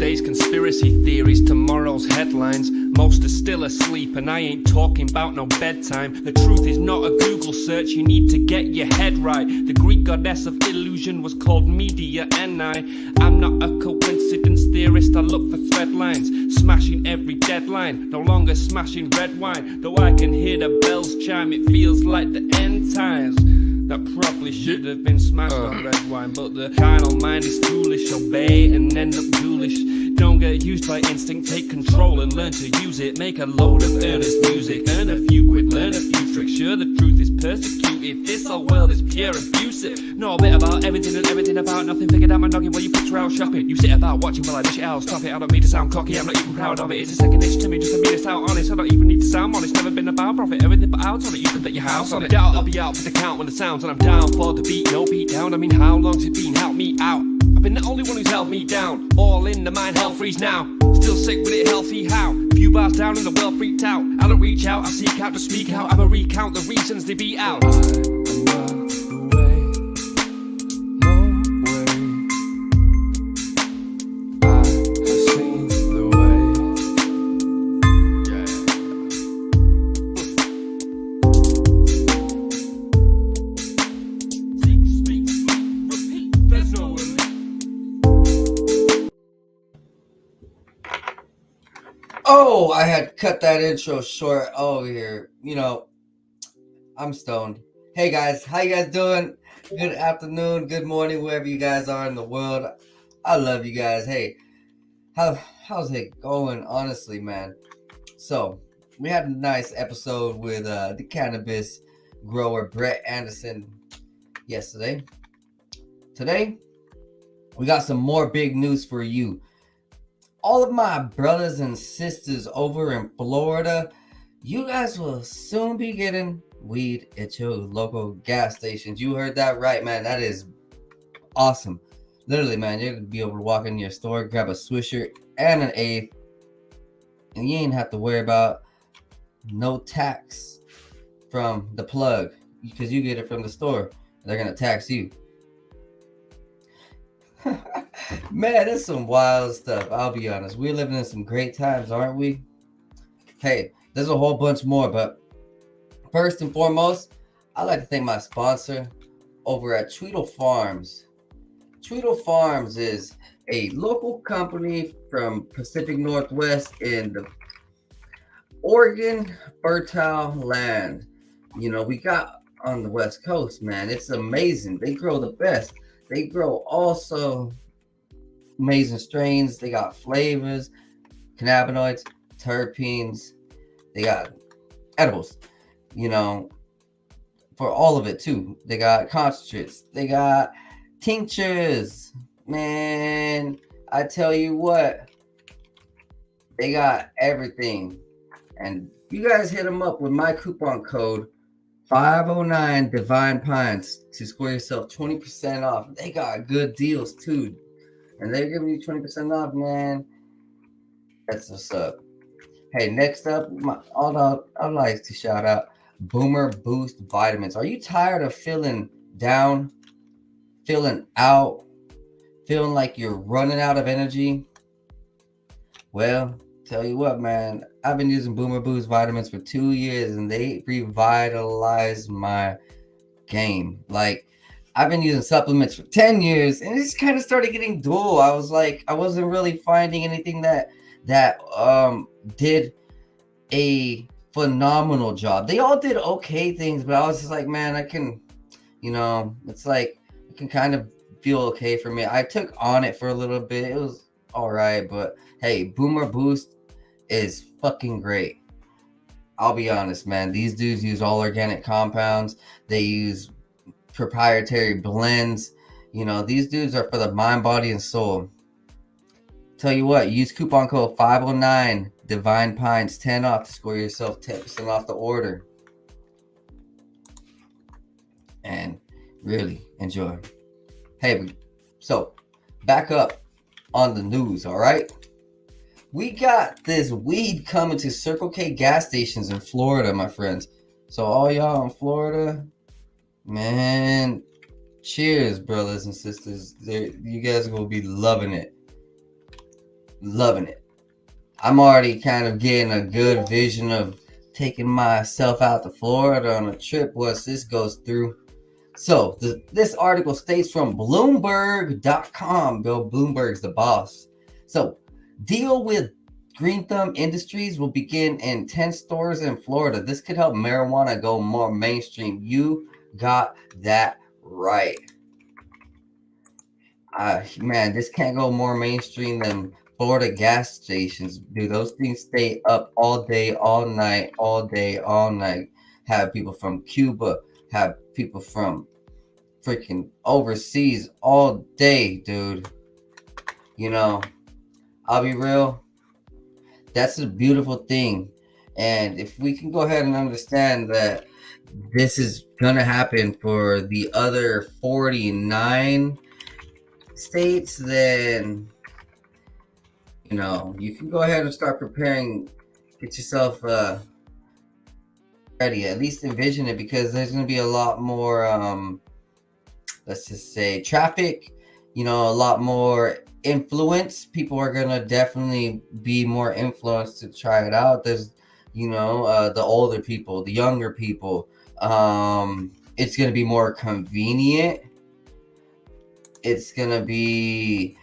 Yesterday's conspiracy theories, tomorrow's headlines. Most are still asleep and I ain't talking about no bedtime. The truth is not a Google search, you need to get your head right. The Greek goddess of illusion was called Media I'm not a coincidence theorist, I look for thread lines. Smashing every deadline, no longer smashing red wine. Though I can hear the bells chime, it feels like the end times. That probably should have been smashed on red wine, but the carnal mind is foolish. Obey and end up ghoulish. Don't get used by instinct, take control and learn to use it. Make a load of earnest music, earn a few quid, learn a few tricks. Sure, the truth is persecuted, this whole world is pure abusive. Know a bit about everything and everything about nothing. Figured out my noggin while you picture out shopping. You sit about watching while I dish it out. Stop it, I don't mean to sound cocky, I'm not even proud of it. It's a second itch to me just to be this out honest. I don't even need to sound honest, never been about profit. Everything but out on it, you can bet your house on it. Doubt I'll be out for the count when the sounds, and I'm down for the beat, no beat down. I mean, how long's it been? Help me out. I've been the only one who's held me down. All in the mind, hell freeze now. Still sick with it, healthy how? Few bars down and the world freaked out. I don't reach out, I seek out to speak out. I'ma recount the reasons they beat out. Oh, I had cut that intro short over here. You know, I'm stoned. Hey guys, how you guys doing? Good afternoon, good morning, wherever you guys are in the world. I love you guys. Hey, how's it going? Honestly, man. So we had a nice episode with the cannabis grower Brett Anderson yesterday. Today, we got some more big news for you. All of my brothers and sisters over in Florida, you guys will soon be getting weed at your local gas stations. You heard that right, man. That is awesome. Literally, man, you're going to be able to walk in your store, grab a Swisher and an eighth, and you ain't have to worry about no tax from the plug because you get it from the store. They're going to tax you. Man, that's some wild stuff. I'll be honest. We're living in some great times, aren't we? Hey, there's a whole bunch more, but first and foremost, I'd like to thank my sponsor over at Tweedle Farms. Tweedle Farms is a local company from Pacific Northwest in the Oregon fertile land. You know, we got on the West Coast, man. It's amazing. They grow the best. They grow also amazing strains. They got flavors, cannabinoids, terpenes. They got edibles, you know, for all of it too. They got concentrates. They got tinctures. Man, I tell you what, they got everything. And you guys hit them up with my coupon code 509 Divine Pines to score yourself 20% off. They got good deals too. And they're giving you 20% off, man. That's what's up. Hey, next up, I'd like to shout out Boomer Boost Vitamins. Are you tired of feeling down, feeling out, feeling like you're running out of energy? Well, tell you what, man, I've been using Boomer Boost Vitamins for 2 years and they revitalized my game. Like, I've been using supplements for 10 years and it just kind of started getting dull. I was like, I wasn't really finding anything that did a phenomenal job. They all did okay things, but I was just like, man, I can, you know, it's like, it can kind of feel okay for me. I took on it for a little bit. It was all right, but hey, Boomer Boost is fucking great. I'll be honest, man. These dudes use all organic compounds. They use proprietary blends. You know, these dudes are for the mind, body, and soul. Tell you what, use coupon code 509 Divine Pines 10 off to score yourself 10% off the order. And really enjoy. Hey, so back up on the news, all right? We got this weed coming to Circle K gas stations in Florida, my friends. So all y'all in Florida, man, cheers, brothers and sisters. You guys will be loving it. Loving it. I'm already kind of getting a good vision of taking myself out to Florida on a trip once this goes through. So this article states from Bloomberg.com. Bill Bloomberg's the boss. So deal with Green Thumb Industries will begin in 10 stores in Florida. This could help marijuana go more mainstream. You got that right. Man, this can't go more mainstream than Florida gas stations. Dude, those things stay up all day, all night, all day, all night. Have people from Cuba, have people from freaking overseas all day, dude. You know, I'll be real. That's a beautiful thing. And if we can go ahead and understand that this is going to happen for the other 49 states, then, you know, you can go ahead and start preparing, get yourself ready, at least envision it, because there's going to be a lot more, let's just say, traffic, you know, a lot more influence. People are going to definitely be more influenced to try it out. There's, you know, the older people, the younger people. It's going to be more convenient. It's going to be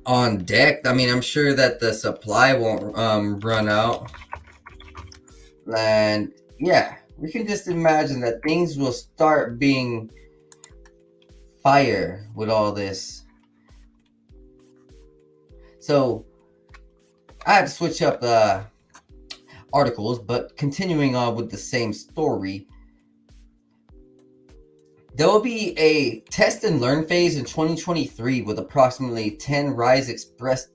on deck. I mean, I'm sure that the supply won't run out. And yeah, we can just imagine that things will start being fire with all this. So I had to switch up the articles, but continuing on with the same story, there will be a test and learn phase in 2023 with approximately 10 Rise Express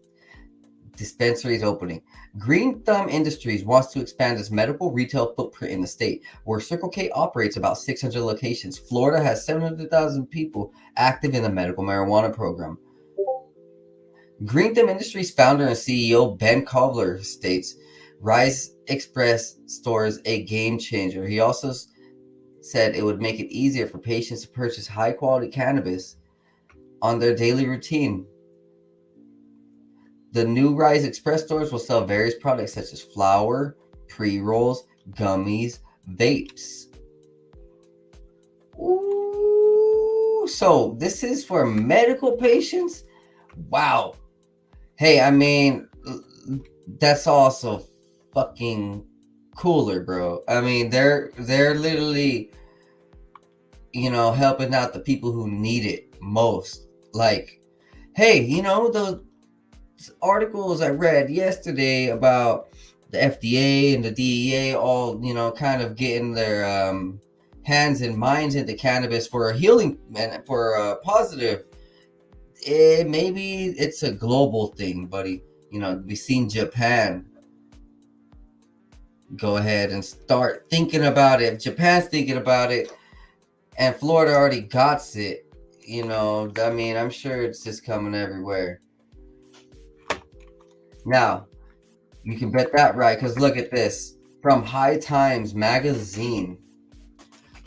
dispensaries opening. Green Thumb Industries wants to expand its medical retail footprint in the state, where Circle K operates about 600 locations. Florida has 700,000 people active in the medical marijuana program. Green Thumb Industries founder and CEO Ben Cobbler states, Rise Express stores a game changer. He also said it would make it easier for patients to purchase high quality cannabis on their daily routine. The new Rise Express stores will sell various products such as flour, pre-rolls, gummies, vapes. Ooh, so this is for medical patients? Wow. Hey, I mean, that's also fucking cooler, bro. I mean, they're literally, you know, helping out the people who need it most. Like, hey, you know, those articles I read yesterday about the FDA and the DEA all, you know, kind of getting their hands and minds into cannabis for a healing and for a positive. Maybe it's a global thing, buddy. You know, we've seen Japan go ahead and start thinking about it. If Japan's thinking about it and Florida already got it, you know, I mean, I'm sure it's just coming everywhere. Now, you can bet that right, because look at this. From High Times magazine.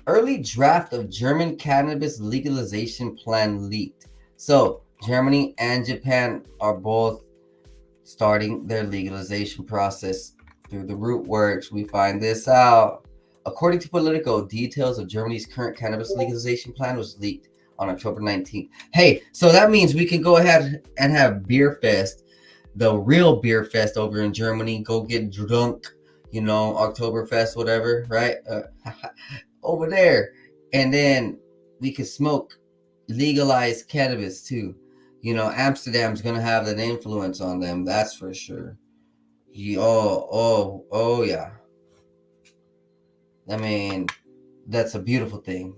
Early draft of German cannabis legalization plan leaked. So, Germany and Japan are both starting their legalization process through the root works. We find this out. According to Politico, details of Germany's current cannabis legalization plan was leaked on October 19th. Hey, so that means we can go ahead and have Beer Fest, the real Beer Fest over in Germany. Go get drunk, you know, Oktoberfest, whatever, right? Over there. And then we could smoke legalized cannabis too. You know, Amsterdam's going to have an influence on them, that's for sure. Oh, yeah. I mean, that's a beautiful thing.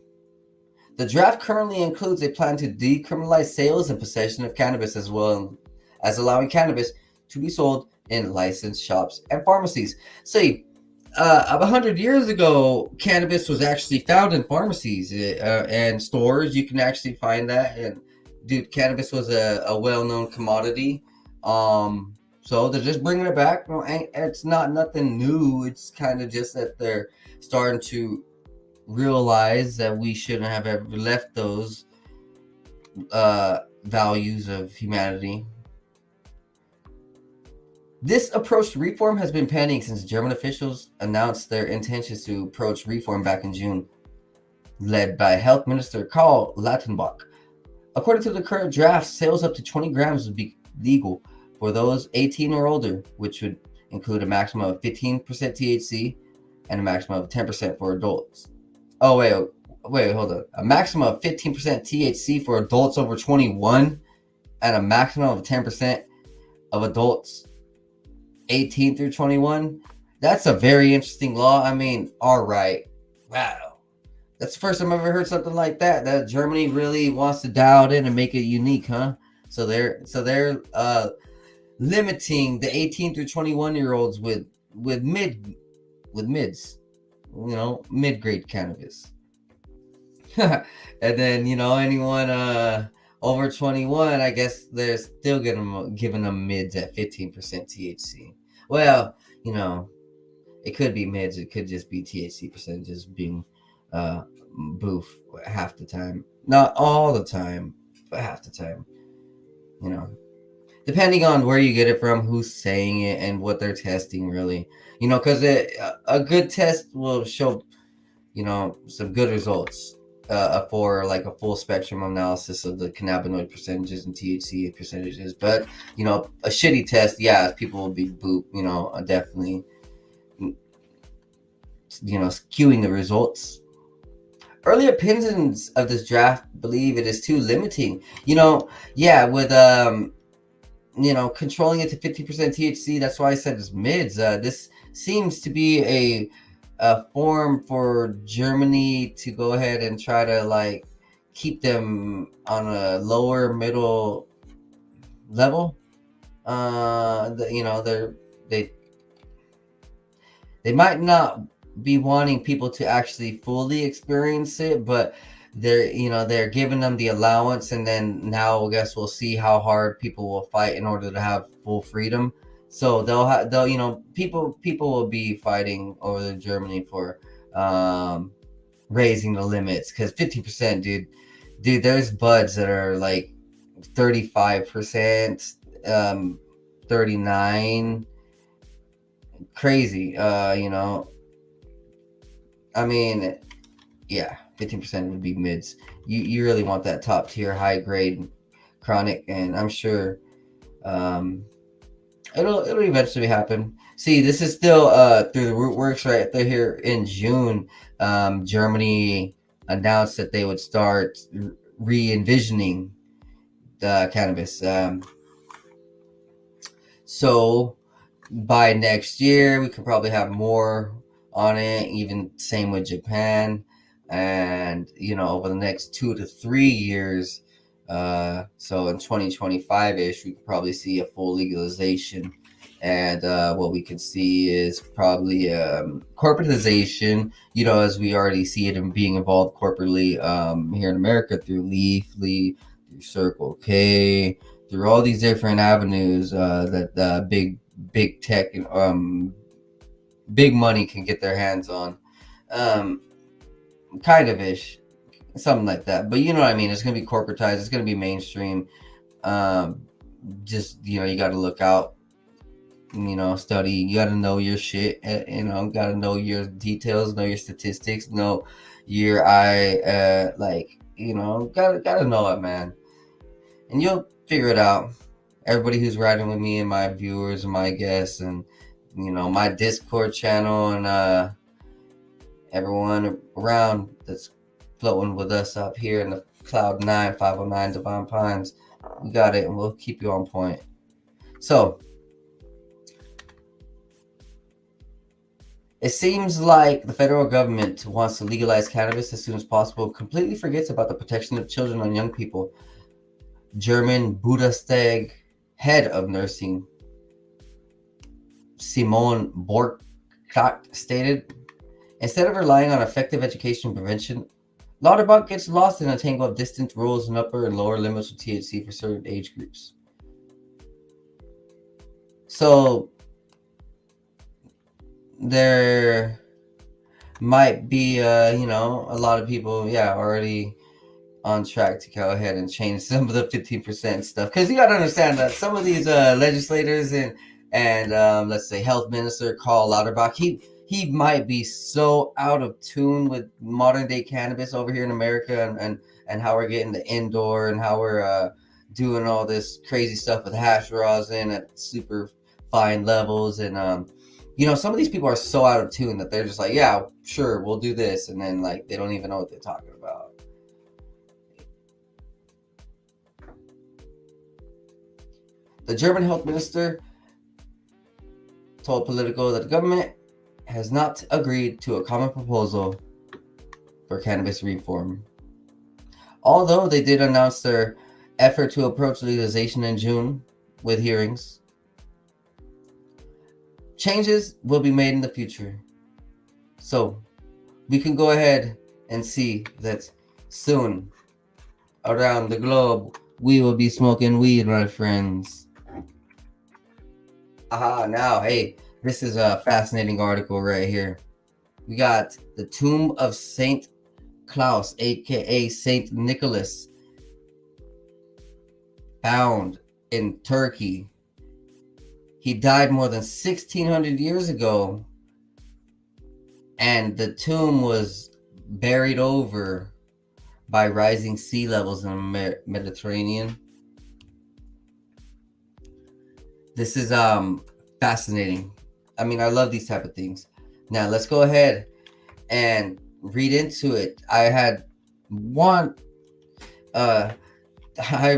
The draft currently includes a plan to decriminalize sales and possession of cannabis, as well as allowing cannabis to be sold in licensed shops and pharmacies. See, 100 years ago, cannabis was actually found in pharmacies and stores. You can actually find that. And dude, cannabis was a well-known commodity. So they're just bringing it back. It's not nothing new. It's kind of just that they're starting to realize that we shouldn't have ever left those values of humanity. This approach to reform has been pending since German officials announced their intentions to approach reform back in June, led by Health Minister Karl Lauterbach. According to the current draft, sales up to 20 grams would be legal for those 18 or older, which would include a maximum of 15% THC and a maximum of 10% for adults. Oh, wait, hold on. A maximum of 15% THC for adults over 21 and a maximum of 10% of adults 18 through 21. That's a very interesting law. I mean, all right. Wow. That's the first time I've ever heard something like that. That Germany really wants to dial it in and make it unique, huh? So they're limiting the 18 through 21-year-olds with mids, mid-grade cannabis. And then, anyone over 21, I guess they're still giving them mids at 15% THC. Well, it could be mids. It could just be THC percentages being boof half the time. Not all the time, but half the time. Depending on where you get it from, who's saying it, and what they're testing, really. Because a good test will show, some good results. For like a full spectrum analysis of the cannabinoid percentages and THC percentages, but a shitty test, people will be definitely skewing the results. Early opinions of this draft believe it is too limiting. With controlling it to 50% THC. That's why I said it's mids. This seems to be a form for Germany to go ahead and try to keep them on a lower middle level. They might not be wanting people to actually fully experience it, but they're giving them the allowance, and then now I guess we'll see how hard people will fight in order to have full freedom. So people will be fighting over Germany for raising the limits, because 50%, dude, there's buds that are like 35%, 39, crazy. I mean, 15% would be mids. You really want that top tier, high grade chronic, and I'm sure it'll eventually happen. See, this is still through the root works right there. Here in June, Germany announced that they would start re-envisioning the cannabis. So by next year, we could probably have more on it. Even same with Japan, and over the next 2 to 3 years. So in 2025-ish, we could probably see a full legalization, and what we can see is probably corporatization, as we already see it in being involved corporately here in America through Leafly, through Circle K, through all these different avenues that big tech and big money can get their hands on, kind of ish. Something like that, but you know what I mean. It's gonna be corporatized. It's gonna be mainstream. Just you got to look out. Study. You got to know your shit. Got to know your details. Know your statistics. Know your Gotta know it, man. And you'll figure it out. Everybody who's riding with me and my viewers and my guests and my Discord channel and everyone around that's floating with us up here in the Cloud 9, 509 Divine Pines. We got it, and we'll keep you on point. So, it seems like the federal government wants to legalize cannabis as soon as possible, completely forgets about the protection of children and young people. German Bundestag head of nursing, Simone Borchardt, stated, instead of relying on effective education and prevention, Lauterbach gets lost in a tangle of distant rules and upper and lower limits of THC for certain age groups. So there might be, a lot of people, already on track to go ahead and change some of the 15% stuff. Because you got to understand that some of these legislators and and let's say Health Minister Karl Lauterbach. He might be so out of tune with modern day cannabis over here in America, and how we're getting the indoor, and how we're doing all this crazy stuff with hash rosin at super fine levels. And some of these people are so out of tune that they're just like, yeah, sure, we'll do this, and then like they don't even know what they're talking about. The German health minister told Politico that the government has not agreed to a common proposal for cannabis reform, although they did announce their effort to approach legalization in June with hearings. Changes will be made in the future, so we can go ahead and see that soon around the globe we will be smoking weed, my friends. Now, hey, this is a fascinating article right here. We got the tomb of Saint Klaus, aka Saint Nicholas, found in Turkey. He died more than 1,600 years ago, and the tomb was buried over by rising sea levels in the Mediterranean. This is fascinating. I mean, I love these type of things. Now let's go ahead and read into it. I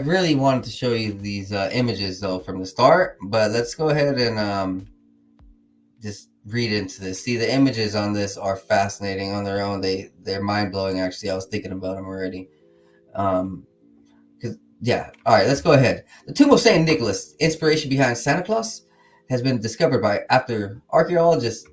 really wanted to show you these images though from the start, but let's go ahead and just read into this. See, the images on this are fascinating on their own. They're mind-blowing, actually. I was thinking about them already. Yeah, all right, let's go ahead. The tomb of Saint Nicholas, inspiration behind Santa Claus, has been discovered after archaeologists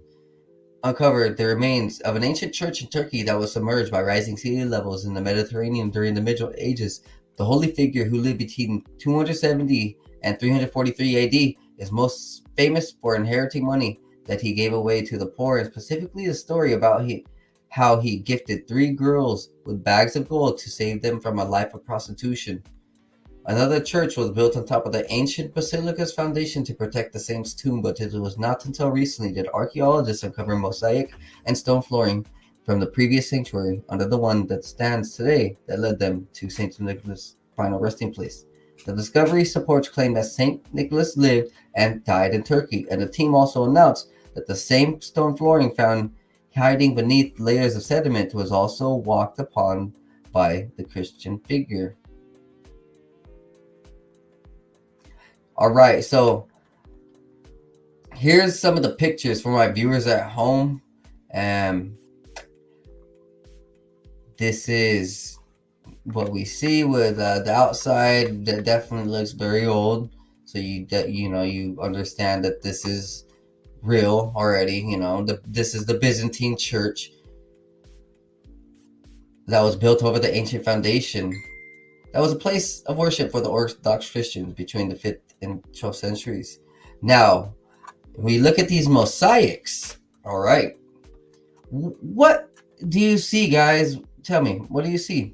uncovered the remains of an ancient church in Turkey that was submerged by rising sea levels in the Mediterranean during the Middle Ages. The holy figure, who lived between 270 and 343 AD, is most famous for inheriting money that he gave away to the poor, and specifically the story about how he gifted 3 girls with bags of gold to save them from a life of prostitution. Another church was built on top of the ancient basilica's foundation to protect the saint's tomb, but it was not until recently that archaeologists uncovered mosaic and stone flooring from the previous sanctuary under the one that stands today that led them to St. Nicholas' final resting place. The discovery supports claim that St. Nicholas lived and died in Turkey, and the team also announced that the same stone flooring found hiding beneath layers of sediment was also walked upon by the Christian figure. All right, so here's some of the pictures for my viewers at home. This is what we see with the outside. That definitely looks very old, so you understand that this is real already. This is the Byzantine church that was built over the ancient foundation. That was a place of worship for the Orthodox Christians between the 5th and 12th centuries. Now, we look at these mosaics. All right, what do you see, guys? Tell me, what do you see?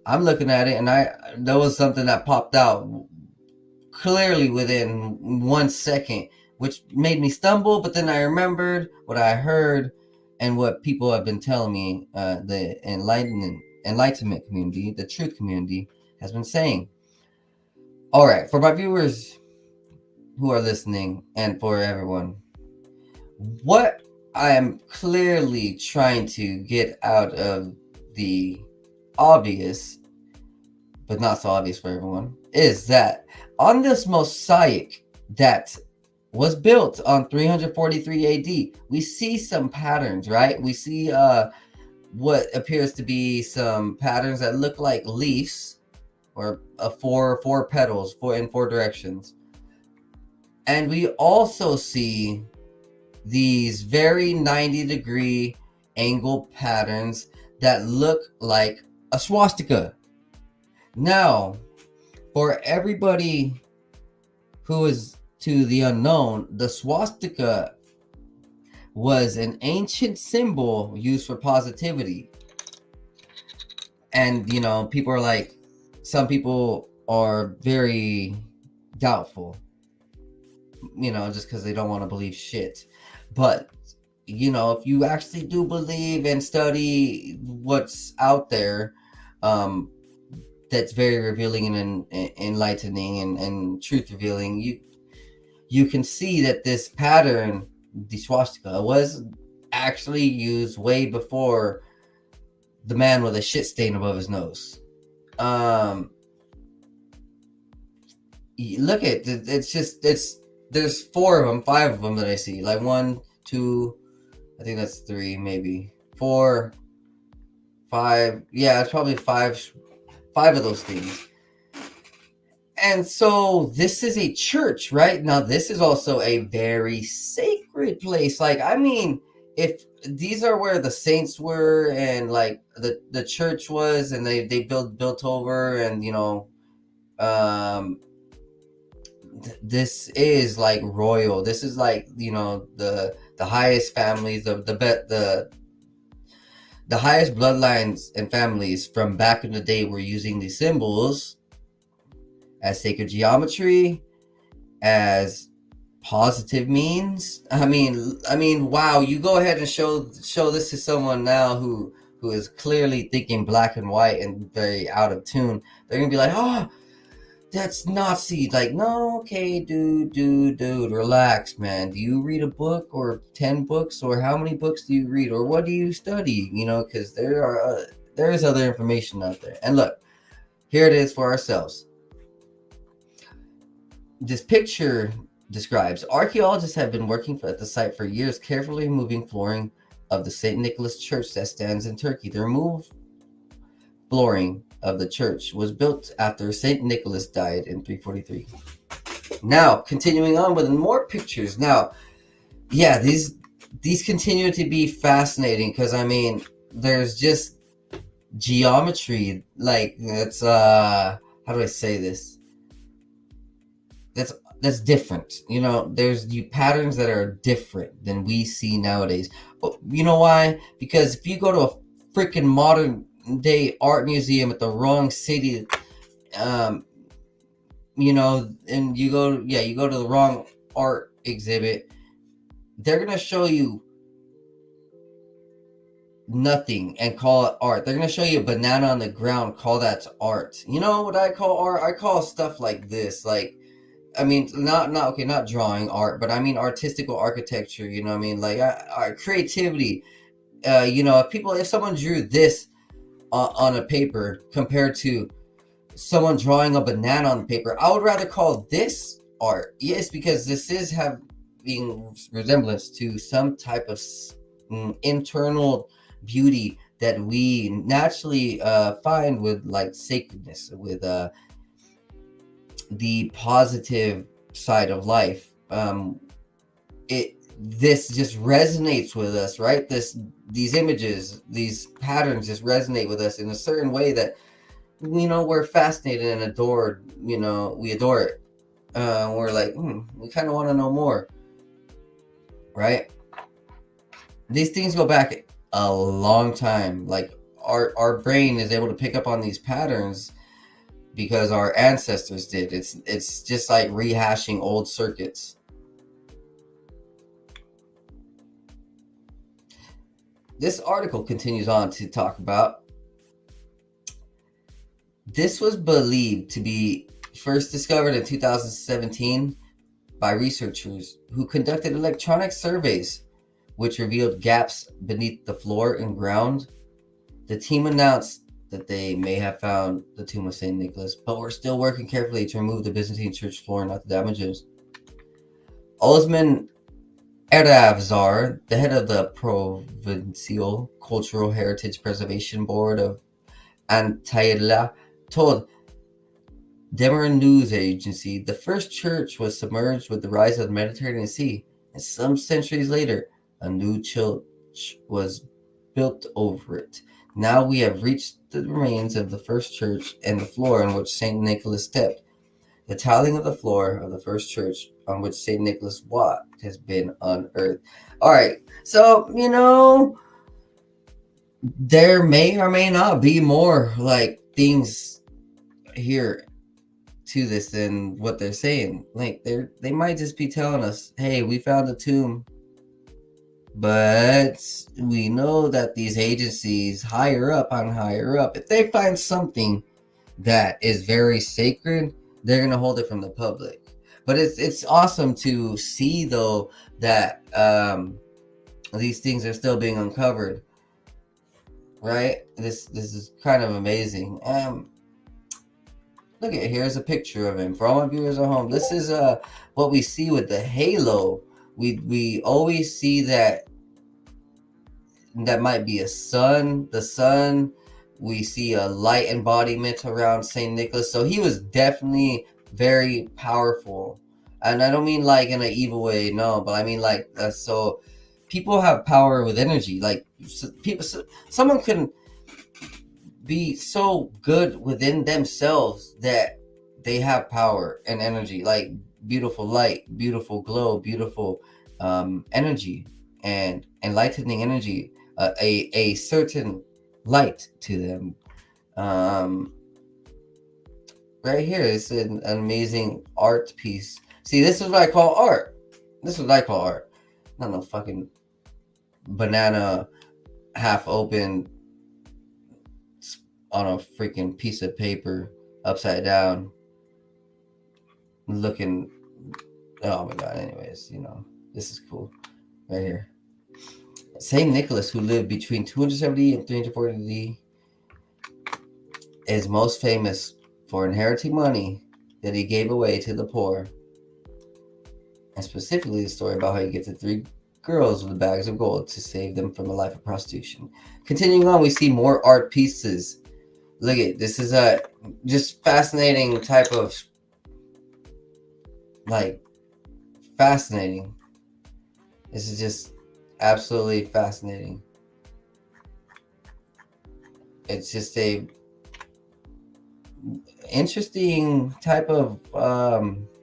I'm looking at it, and there was something that popped out clearly within 1 second, which made me stumble. But then I remembered what I heard and what people have been telling me. The enlightenment community, the truth community, has been saying. All right, for my viewers who are listening, and for everyone, what I am clearly trying to get out of the obvious, but not so obvious for everyone, is that on this mosaic that was built on 343 AD, we see some patterns, right? We see what appears to be some patterns that look like leaves, or four petals, in 4 directions. And we also see these very 90-degree angle patterns that look like a swastika. Now, for everybody who is to the unknown, the swastika was an ancient symbol used for positivity. And, people are like, some people are very doubtful. just because they don't want to believe shit. But if you actually do believe and study what's out there, that's very revealing and enlightening and truth revealing, you can see that this pattern, the swastika, was actually used way before the man with a shit stain above his nose. Look at it's there's 4 of them, 5 of them that I see. Like 1, 2, I think that's 3, maybe 4, 5. Yeah, it's probably 5 of those things. And so this is a church, right? Now this is also a very sacred place. Like, I mean, if these are where the saints were and like the church was, and they built over, and this is like royal. This is like the highest families, the highest bloodlines and families from back in the day were using these symbols as sacred geometry, as positive means. I mean, wow! You go ahead and show this to someone now who is clearly thinking black and white and very out of tune. They're gonna be like, "Oh, that's Nazi." Like, no, okay, dude, relax, man. Do you read a book or 10 books, or how many books do you read, or what do you study? Because there is other information out there. And look, here it is for ourselves. This picture describes archaeologists have been working at the site for years, carefully removing flooring of the St. Nicholas Church that stands in Turkey. The removed flooring of the church was built after St. Nicholas died in 343. Now, continuing on with more pictures. Now, yeah, these continue to be fascinating because, I mean, there's just geometry. Like, it's, how do I say this? That's different. There's patterns that are different than we see nowadays. But you know why? Because if you go to a freaking modern day art museum at the wrong city, and you go to the wrong art exhibit, they're gonna show you nothing and call it art. They're gonna show you a banana on the ground, call that art. You know what I call art? I call stuff like this, like, I mean, not drawing art, but I mean artistical architecture. I mean, like, creativity. If someone drew this on a paper compared to someone drawing a banana on paper, I would rather call this art. Yes, because this is having resemblance to some type of internal beauty that we naturally find with like sacredness, with the positive side of life. This just resonates with us, right? These images, these patterns just resonate with us in a certain way that we're fascinated and adored. We adore it. We're like, we kind of want to know more, right? These things go back a long time. Like, our brain is able to pick up on these patterns because our ancestors did. It's just like rehashing old circuits. This article continues on to talk about, this was believed to be first discovered in 2017 by researchers who conducted electronic surveys which revealed gaps beneath the floor and ground. The team announced that they may have found the tomb of St. Nicholas, but we're still working carefully to remove the Byzantine church floor, not the damages. Osman Eravzar, the head of the Provincial Cultural Heritage Preservation Board of Antalya, told Demir News Agency the first church was submerged with the rise of the Mediterranean Sea, and some centuries later, a new church was built over it. Now we have reached the remains of the first church and the floor on which St. Nicholas stepped. The tiling of the floor of the first church on which St. Nicholas walked has been unearthed. All right, so, there may or may not be more, like, things here to this than what they're saying. Like they might just be telling us, hey, we found a tomb, but we know that these agencies higher up, if they find something that is very sacred, they're gonna hold it from the public. But it's awesome to see though that these things are still being uncovered, right? This is kind of amazing. Look at, here's a picture of him for all my viewers at home. This is what we see with the halo. We always see that might be a sun. The sun. We see a light embodiment around Saint Nicholas. So he was definitely very powerful, and I don't mean like in an evil way, no, but I mean like so people have power with energy. Like someone can be so good within themselves that they have power and energy, like beautiful light, beautiful glow, beautiful energy and enlightening energy, a certain light to them. Right here is an amazing art piece. See, this is what I call art. This is what I call art. Not no fucking banana half open on a freaking piece of paper upside down looking. Oh my god. Anyways, this is cool right here. Saint Nicholas, who lived between 270 and 340 AD, is most famous for inheriting money that he gave away to the poor, and specifically the story about how he gets the 3 girls with the bags of gold to save them from a life of prostitution. Continuing on, we see more art pieces. Look at this. Is a just fascinating type of, like, fascinating. This is just absolutely fascinating. It's just a interesting type of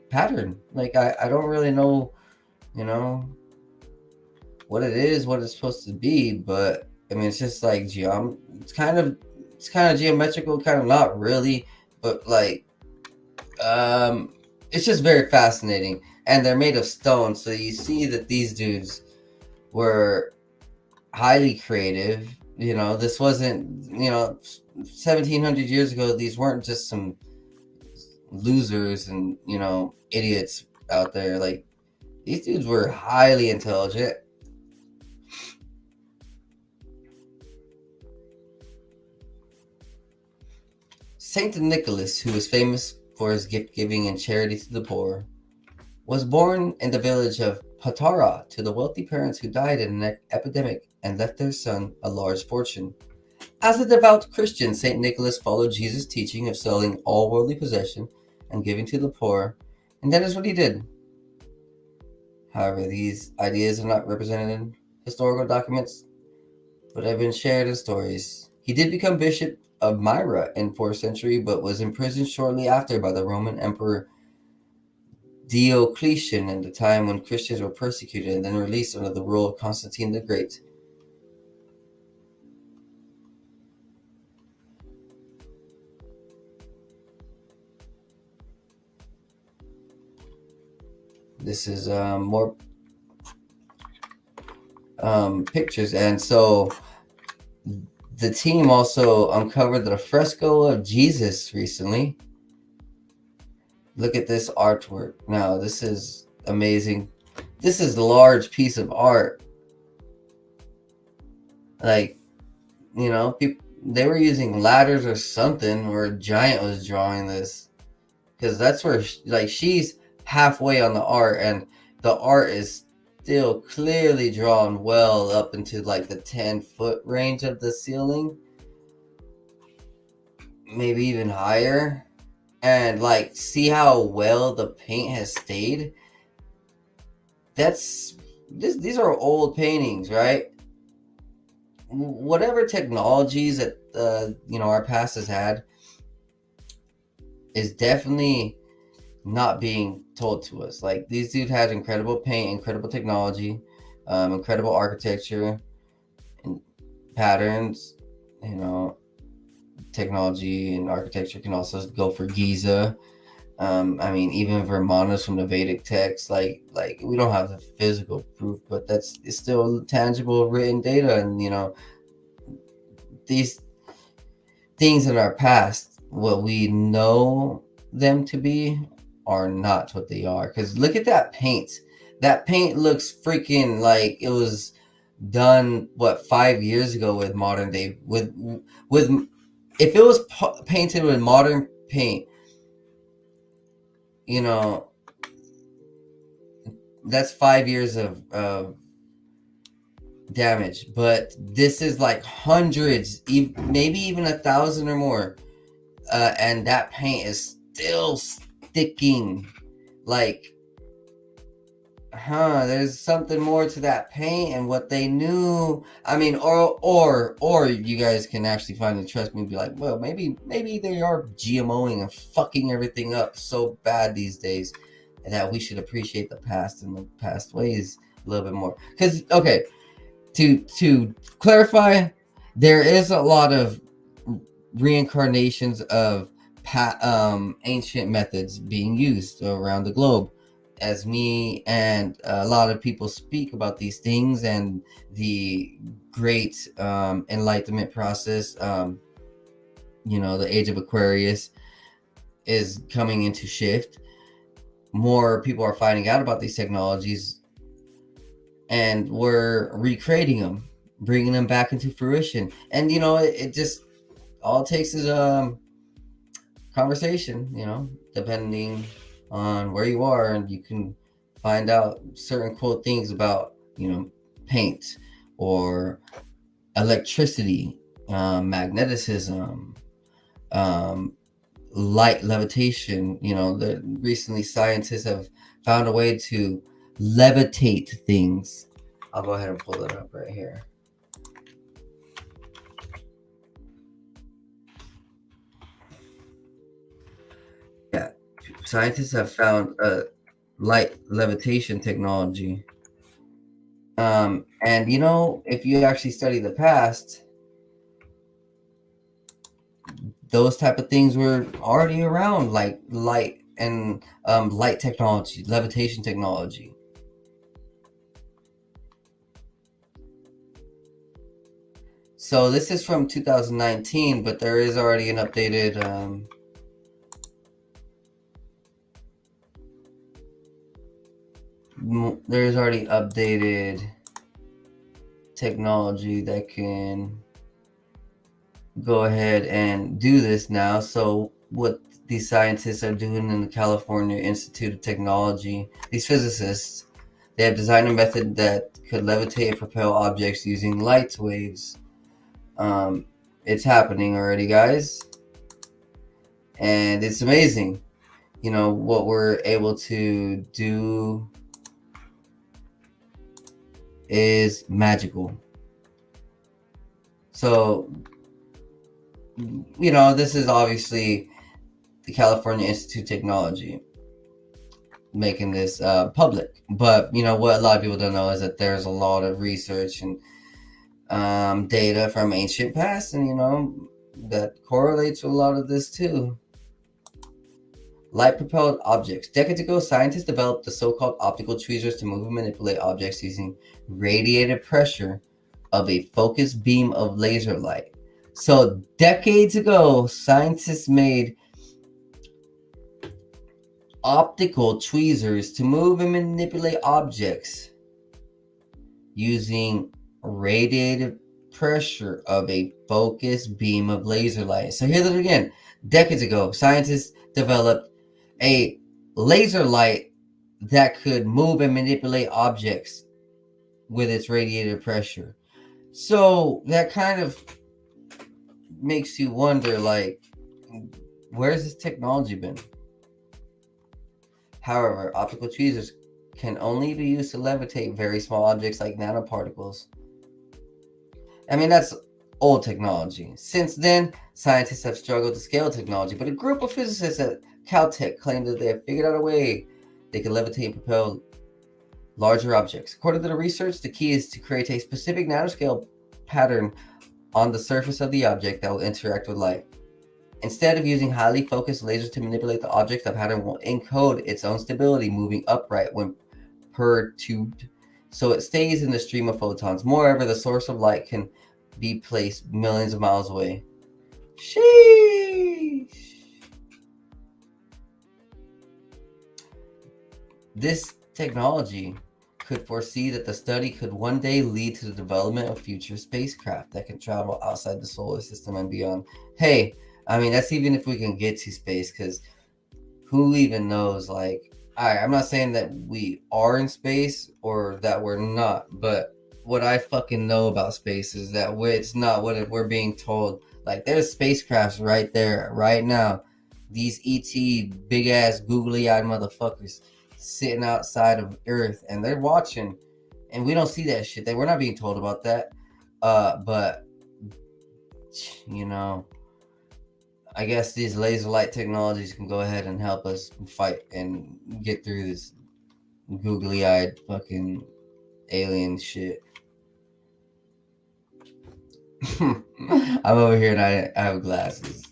pattern. Like I don't really know, what it is, what it's supposed to be, but I mean it's just like it's kind of geometrical, kind of not really, but like it's just very fascinating. And they're made of stone, so you see that these dudes were highly creative. This wasn't, 1700 years ago, these weren't just some losers and idiots out there. Like, these dudes were highly intelligent. Saint Nicholas, who was famous for his gift giving and charity to the poor, was born in the village of Patara to the wealthy parents who died in an epidemic and left their son a large fortune. As a devout Christian, St. Nicholas followed Jesus' teaching of selling all worldly possession and giving to the poor, and that is what he did. However, these ideas are not represented in historical documents, but have been shared in stories. He did become Bishop of Myra in 4th century, but was imprisoned shortly after by the Roman Emperor Diocletian in the time when Christians were persecuted, and then released under the rule of Constantine the Great. This is more pictures, and so the team also uncovered the fresco of Jesus recently. Look at this artwork. Now, this is amazing. This is a large piece of art. Like, people, they were using ladders or something, or a giant was drawing this, because that's where she's halfway on the art, and the art is still clearly drawn well up into like the 10-foot range of the ceiling, maybe even higher. And like, see how well the paint has stayed. These are old paintings, right? Whatever technologies that our past has had is definitely not being told to us. Like, these dudes had incredible paint, incredible technology, incredible architecture and patterns. Technology and architecture can also go for Giza. I mean, even Vermonters from the Vedic text, like we don't have the physical proof, but it's still tangible written data, and these things in our past, what we know them to be, are not what they are. Because look at that paint. That paint looks freaking like it was done 5 years ago with modern day with if it was painted with modern paint, that's 5 years of damage. But this is like hundreds, maybe even 1,000 or more, and that paint is still sticking. Like, there's something more to that paint and what they knew. I mean, or you guys can actually find and trust me and be like, well, maybe they are GMOing and fucking everything up so bad these days that we should appreciate the past and the past ways a little bit more. Because, okay, to clarify, there is a lot of reincarnations of ancient methods being used around the globe, as me and a lot of people speak about these things and the great enlightenment process. The age of Aquarius is coming into shift. More people are finding out about these technologies, and we're recreating them, bringing them back into fruition. And it just all it takes is conversation, depending on where you are, and you can find out certain cool things about paint or electricity, magnetism, light levitation. Recently scientists have found a way to levitate things. I'll go ahead and pull it up right here. Yeah, scientists have found a light levitation technology. And if you actually study the past, those type of things were already around, like light and light technology, levitation technology. So this is from 2019, but there is already an updated there's already updated technology that can go ahead and do this now. So what these scientists are doing in the California Institute of Technology, these physicists, they have designed a method that could levitate and propel objects using light waves. It's happening already, guys, and it's amazing. What we're able to do is magical. So this is obviously the California Institute of Technology making this public, but what a lot of people don't know is that there's a lot of research and data from ancient past, and that correlates with a lot of this too. Light propelled objects. Decades ago, scientists developed the so-called optical tweezers to move and manipulate objects using radiated pressure of a focused beam of laser light. So decades ago, scientists made optical tweezers to move and manipulate objects using radiated pressure of a focused beam of laser light. So here's it again. Decades ago, scientists developed a laser light that could move and manipulate objects with its radiated pressure. So that kind of makes you wonder, like, where's this technology been? However, optical tweezers can only be used to levitate very small objects like nanoparticles. I mean, that's old technology. Since then, scientists have struggled to scale technology, but a group of physicists at Caltech claimed that they have figured out a way they can levitate and propel larger objects. According to the research, the key is to create a specific nanoscale pattern on the surface of the object that will interact with light. Instead of using highly focused lasers to manipulate the object, the pattern will encode its own stability, moving upright when perturbed, so it stays in the stream of photons. Moreover, the source of light can be placed millions of miles away. Sheesh. This technology could foresee that the study could one day lead to the development of future spacecraft that can travel outside the solar system and beyond. Hey, I mean, that's even if we can get to space, because who even knows? Like, I'm not saying that we are in space or that we're not, but what I fucking know about space is that it's not what we're being told. Like, there's spacecrafts right there, right now. These ET big ass googly eyed motherfuckers sitting outside of Earth, and they're watching, and we don't see that shit. We're not being told about that. But you know, I guess these laser light technologies can go ahead and help us fight and get through this googly eyed fucking alien shit. I'm over here and I have glasses.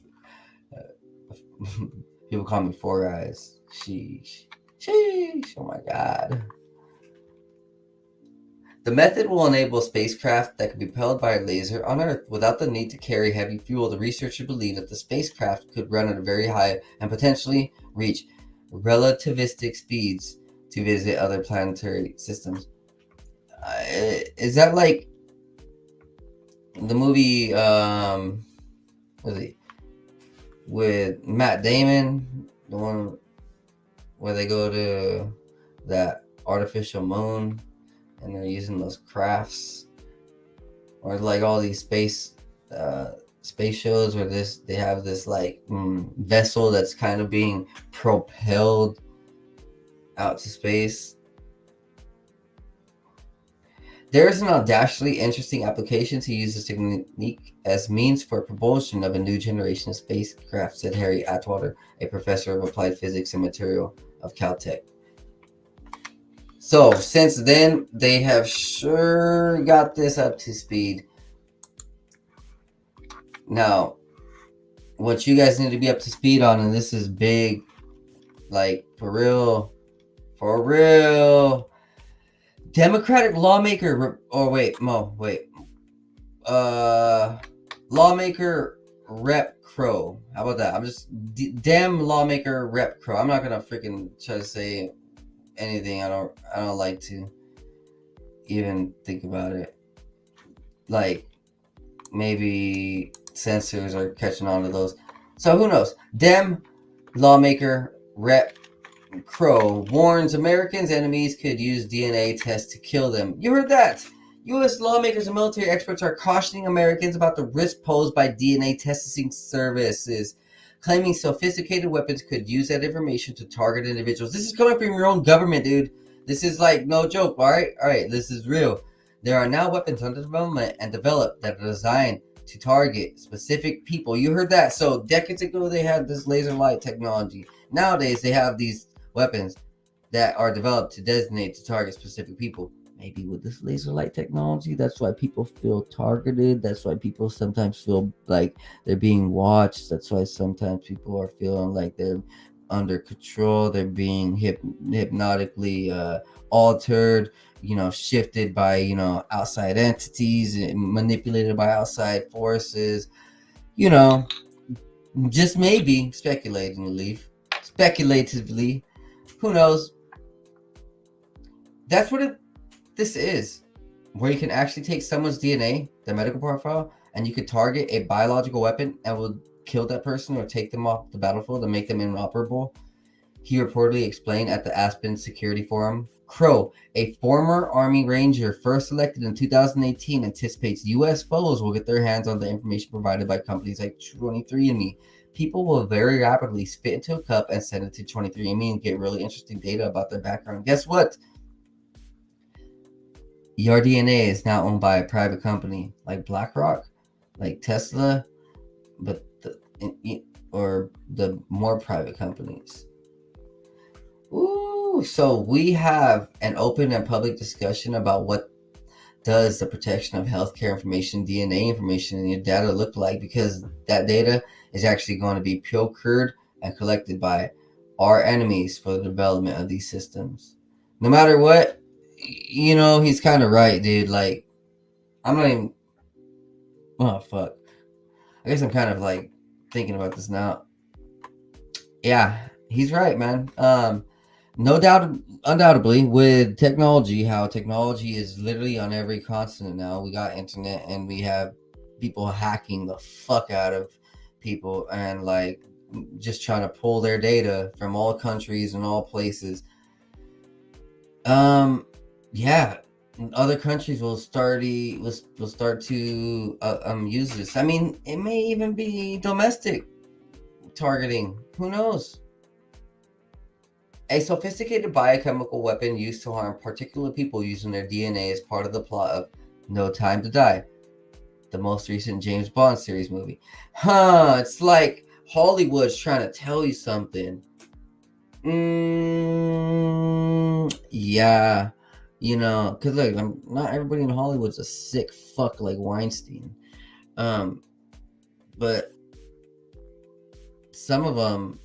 People call me Four Eyes. Sheesh. Sheesh. Oh my god. The method will enable spacecraft that can be propelled by a laser on Earth without the need to carry heavy fuel. The researchers believe that the spacecraft could run at a very high and potentially reach relativistic speeds to visit other planetary systems. Is that like the movie was it with Matt Damon, the one where they go to that artificial moon and they're using those crafts, or like all these space shows where they have this like vessel that's kind of being propelled out to space. There is an audaciously interesting application to use this technique as means for propulsion of a new generation of spacecraft, said Harry Atwater, a professor of applied physics and material of Caltech. So since then, they have sure got this up to speed. Now, what you guys need to be up to speed on, and this is big, like for real, Democratic lawmaker, lawmaker Rep Crow. How about that? I'm just Dem lawmaker Rep Crow. I'm not gonna freaking try to say anything. I don't like to even think about it. Like, maybe censors are catching on to those. So who knows? Dem lawmaker Rep Crow warns Americans' enemies could use DNA tests to kill them. You heard that? U.S. lawmakers and military experts are cautioning Americans about the risk posed by DNA testing services, claiming sophisticated weapons could use that information to target individuals. This is coming from your own government, dude. This is like no joke, all right? This is real. There are now weapons under development and developed that are designed to target specific people. You heard that? So decades ago, they had this laser light technology. Nowadays, they have these weapons that are developed to designate to target specific people. Maybe with this laser light technology, that's why people feel targeted. That's why people sometimes feel like they're being watched. That's why sometimes people are feeling like they're under control. They're being hypnotically altered, shifted by, outside entities, manipulated by outside forces, just maybe speculatively, who knows? That's what this is, where you can actually take someone's DNA, their medical profile, and you could target a biological weapon and will kill that person or take them off the battlefield and make them inoperable. He reportedly explained at the Aspen Security Forum. Crow, a former Army Ranger first elected in 2018, anticipates U.S. foes will get their hands on the information provided by companies like 23andMe. People will very rapidly spit into a cup and send it to 23andMe and get really interesting data about their background. Guess what? Your DNA is now owned by a private company like BlackRock, like Tesla, but the more private companies. Ooh, so we have an open and public discussion about what does the protection of healthcare information, DNA information, and your data look like? Because that data is actually going to be procured and collected by our enemies for the development of these systems. No matter what, he's kind of right, dude. Like, I'm not even. Oh, fuck. I guess I'm kind of like thinking about this now. Yeah, he's right, man. No doubt, undoubtedly, with technology, how technology is literally on every continent now. We got internet and we have people hacking the fuck out of people and like just trying to pull their data from all countries and all places. Yeah, other countries will start to use this. I mean, it may even be domestic targeting. Who knows? A sophisticated biochemical weapon used to harm particular people using their DNA as part of the plot of No Time to Die, the most recent James Bond series movie. It's like Hollywood's trying to tell you something. Yeah. Because look, not everybody in Hollywood's a sick fuck like Weinstein. But some of them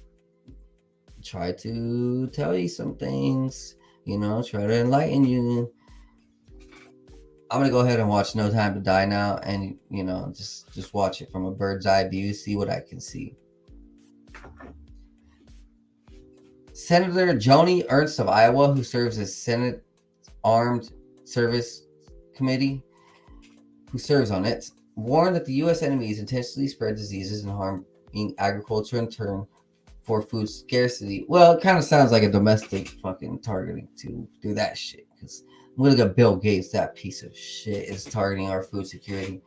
try to tell you some things, try to enlighten you. I'm gonna go ahead and watch No Time to Die now, and just watch it from a bird's eye view, see what I can see. Senator Joni Ernst of Iowa, who serves as Senate Armed Service Committee, who serves on it, warned that the U.S. enemies intentionally spread diseases and harming agriculture in turn for food scarcity. Well, it kind of sounds like a domestic fucking targeting to do that shit. Because look at Bill Gates, that piece of shit is targeting our food security.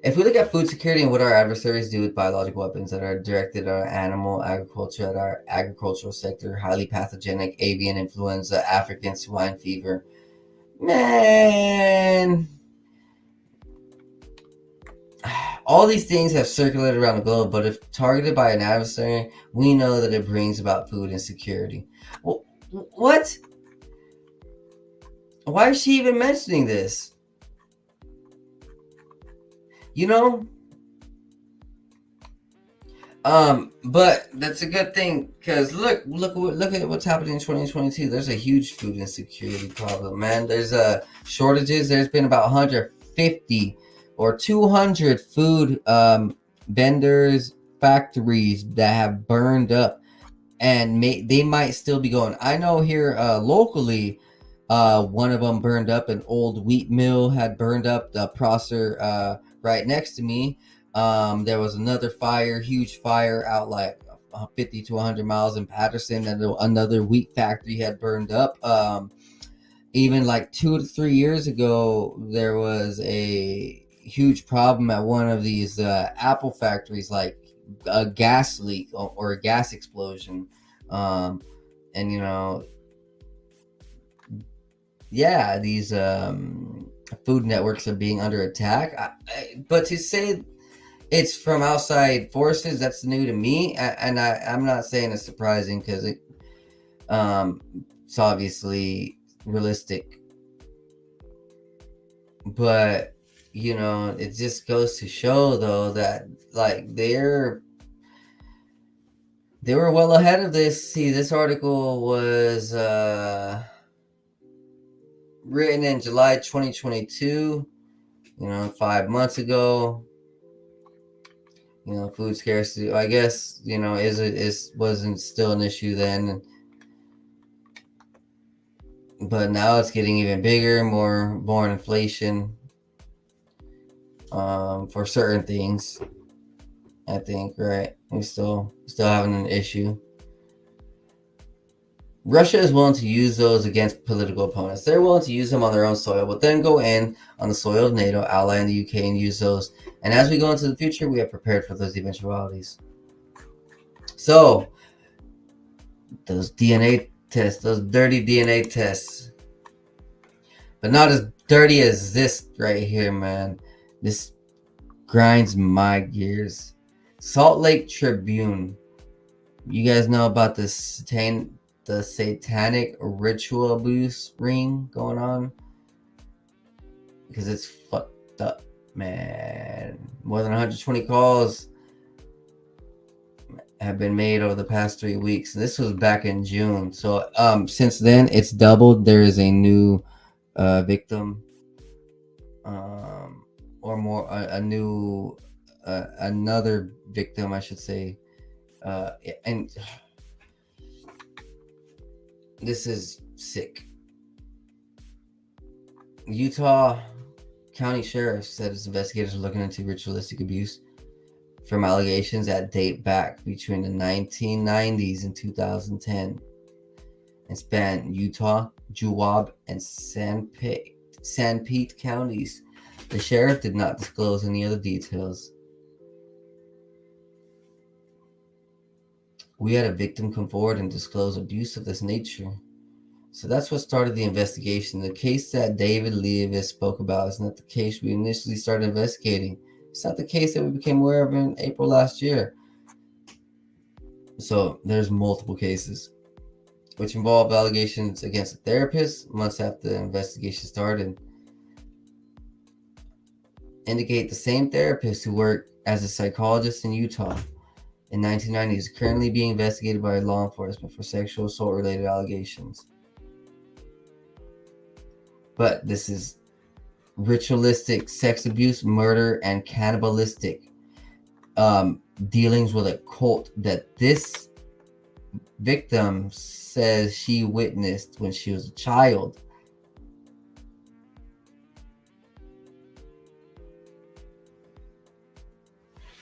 If we look at food security and what our adversaries do with biological weapons that are directed at our animal agriculture, at our agricultural sector, highly pathogenic avian influenza, African swine fever, man, all these things have circulated around the globe, but if targeted by an adversary, we know that it brings about food insecurity. Well, what? Why is she even mentioning this? But that's a good thing, because look at what's happening in 2022. There's a huge food insecurity problem, man. There's shortages. There's been about 150 or 200 food vendors, factories that have burned up, and they might still be going. I know here locally, one of them burned up. An old wheat mill had burned up. The processor right next to me. There was another fire, huge fire out like 50 to 100 miles in Patterson, and another wheat factory had burned up. Even like 2 to 3 years ago, there was a huge problem at one of these Apple factories, like a gas leak or a gas explosion. And yeah, these food networks are being under attack. But to say it's from outside forces, that's new to me, and I'm not saying it's surprising, because it's obviously realistic. But it just goes to show, though, that like they were well ahead of this. See, this article was written in July 2022, 5 months ago. Food scarcity, I guess, wasn't still an issue then, but now it's getting even bigger, more inflation for certain things. I think, right? We still having an issue. Russia is willing to use those against political opponents. They're willing to use them on their own soil, but then go in on the soil of NATO, ally in the UK, and use those. And as we go into the future, we are prepared for those eventualities. So, those DNA tests, those dirty DNA tests, but not as dirty as this right here, man. This grinds my gears. Salt Lake Tribune. You guys know about the satanic ritual abuse ring going on? because it's fucked up, man. More than 120 calls have been made over the past 3 weeks. This was back in June. So since then it's doubled. There is a new victim, or more a new another victim, I should say. And this is sick. Utah County Sheriff said its investigators are looking into ritualistic abuse from allegations that date back between the 1990s and 2010 and span Utah, Juab, and Sanpete counties. The sheriff did not disclose any other details. We had a victim come forward and disclose abuse of this nature. So that's what started the investigation. The case that David Leavis spoke about is not the case we initially started investigating. It's not the case that we became aware of in April last year. So there's multiple cases, which involve allegations against a therapist months after the investigation started. Indicate the same therapist who worked as a psychologist in Utah in 1990 is currently being investigated by law enforcement for sexual assault related allegations. But this is ritualistic sex abuse, murder, and cannibalistic dealings with a cult that this victim says she witnessed when she was a child.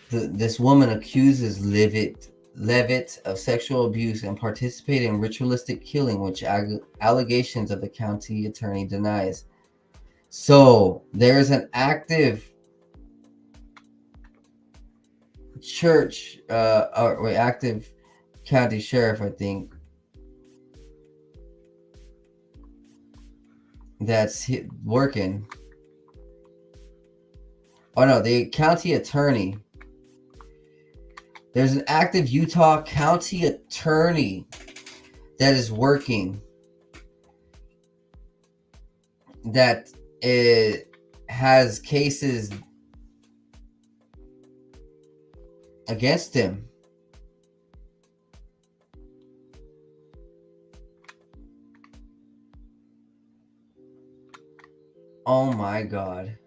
This woman accuses Levitt of sexual abuse and participated in ritualistic killing, which allegations of the county attorney denies. So there's an active church, or active county sheriff, I think, that's working. Oh no, the county attorney. There's an active Utah county attorney that is working, that it has cases against him. Oh my God.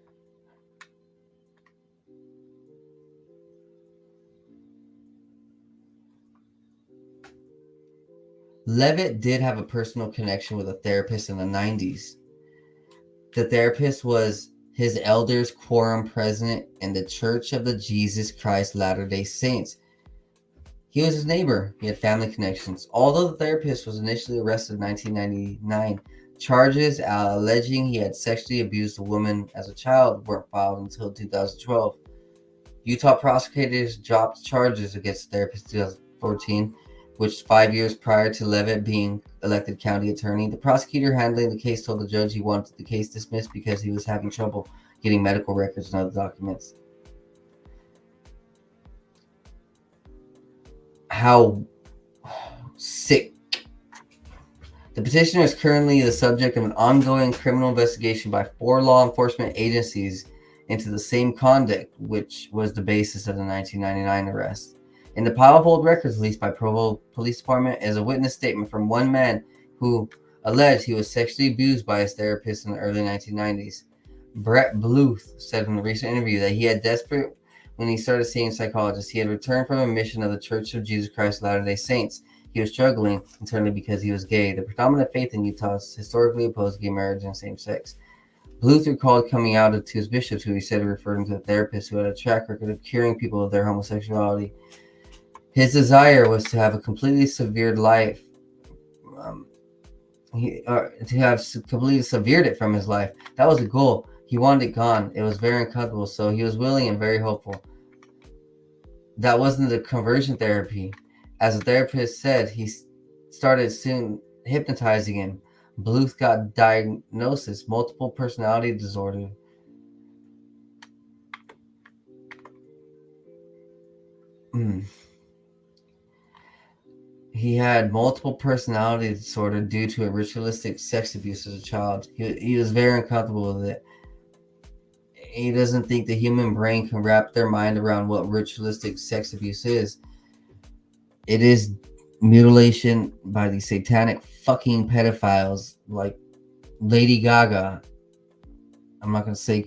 Levitt did have a personal connection with a therapist in the 90s. The therapist was his elders quorum president in the Church of the Jesus Christ Latter-day Saints. He was his neighbor. He had family connections. Although the therapist was initially arrested in 1999, charges alleging he had sexually abused a woman as a child weren't filed until 2012. Utah prosecutors dropped charges against the therapist in 2014, which 5 years prior to Levitt being elected county attorney. The prosecutor handling the case told the judge he wanted the case dismissed because he was having trouble getting medical records and other documents. How sick. The petitioner is currently the subject of an ongoing criminal investigation by 4 law enforcement agencies into the same conduct, which was the basis of the 1999 arrest. In the pile of old records released by Provo Police Department is a witness statement from one man who alleged he was sexually abused by his therapist in the early 1990s. Brett Bluth said in a recent interview that he had desperate when he started seeing psychologists. He had returned from a mission of the Church of Jesus Christ Latter-day Saints. He was struggling internally because he was gay. The predominant faith in Utah is historically opposed gay marriage and same sex. Bluth recalled coming out to his bishops, who he said referred him to a therapist who had a track record of curing people of their homosexuality. His desire was to have a completely severed life. To have completely severed it from his life. That was the goal. He wanted it gone. It was very uncomfortable, so he was willing and very hopeful. That wasn't the conversion therapy. As the therapist said, he started soon hypnotizing him. Bluth got diagnosis, multiple personality disorder. He had multiple personality disorder due to a ritualistic sex abuse as a child. He was very uncomfortable with it. he doesn't think the human brain can wrap their mind around what ritualistic sex abuse is. It is mutilation by these satanic fucking pedophiles like Lady Gaga. I'm not gonna say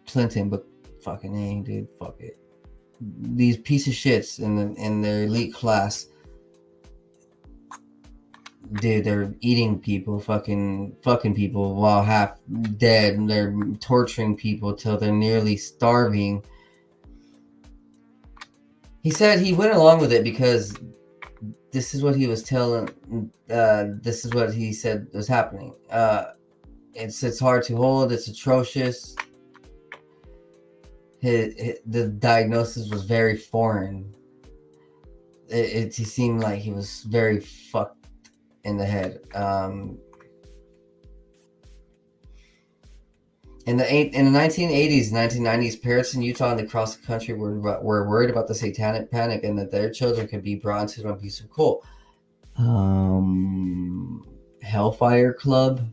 Clinton, but fucking A, dude, fuck it. These piece of shits in their elite class, dude, they're eating people, fucking people while half dead, and they're torturing people till they're nearly starving. He said he went along with it because this is what he was telling. This is what he said was happening. It's hard to hold. It's atrocious. The diagnosis was very foreign. He seemed like he was very fucked in the head. In the 1980s, 1990s, parents in Utah and across the country were worried about the satanic panic and that their children could be brought into an abusive cult. Hellfire Club.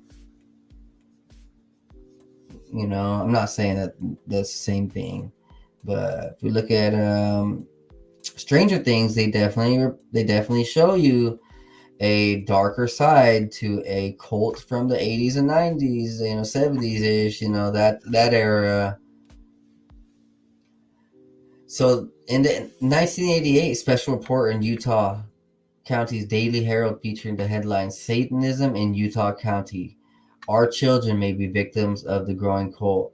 You know, I'm not saying that that's the same thing, but if we look at Stranger Things, they definitely show you a darker side to a cult from the 80s and 90s, 70s ish, that era. So in the 1988 special report in Utah County's Daily Herald featuring the headline "Satanism in Utah County. Our children may be victims of the growing cult."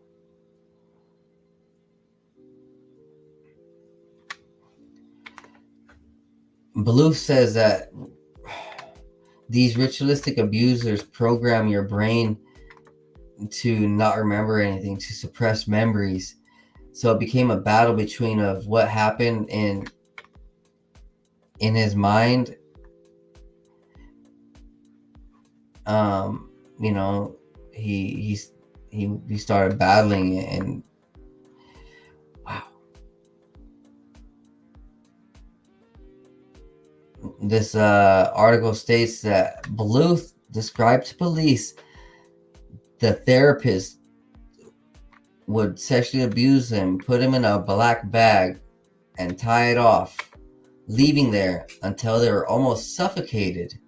Bluth says that these ritualistic abusers program your brain to not remember anything, to suppress memories. So it became a battle between of what happened in his mind. He started battling it, and wow. This article states that Bluth described to police the therapist would sexually abuse him, put him in a black bag, and tie it off, leaving there until they were almost suffocated.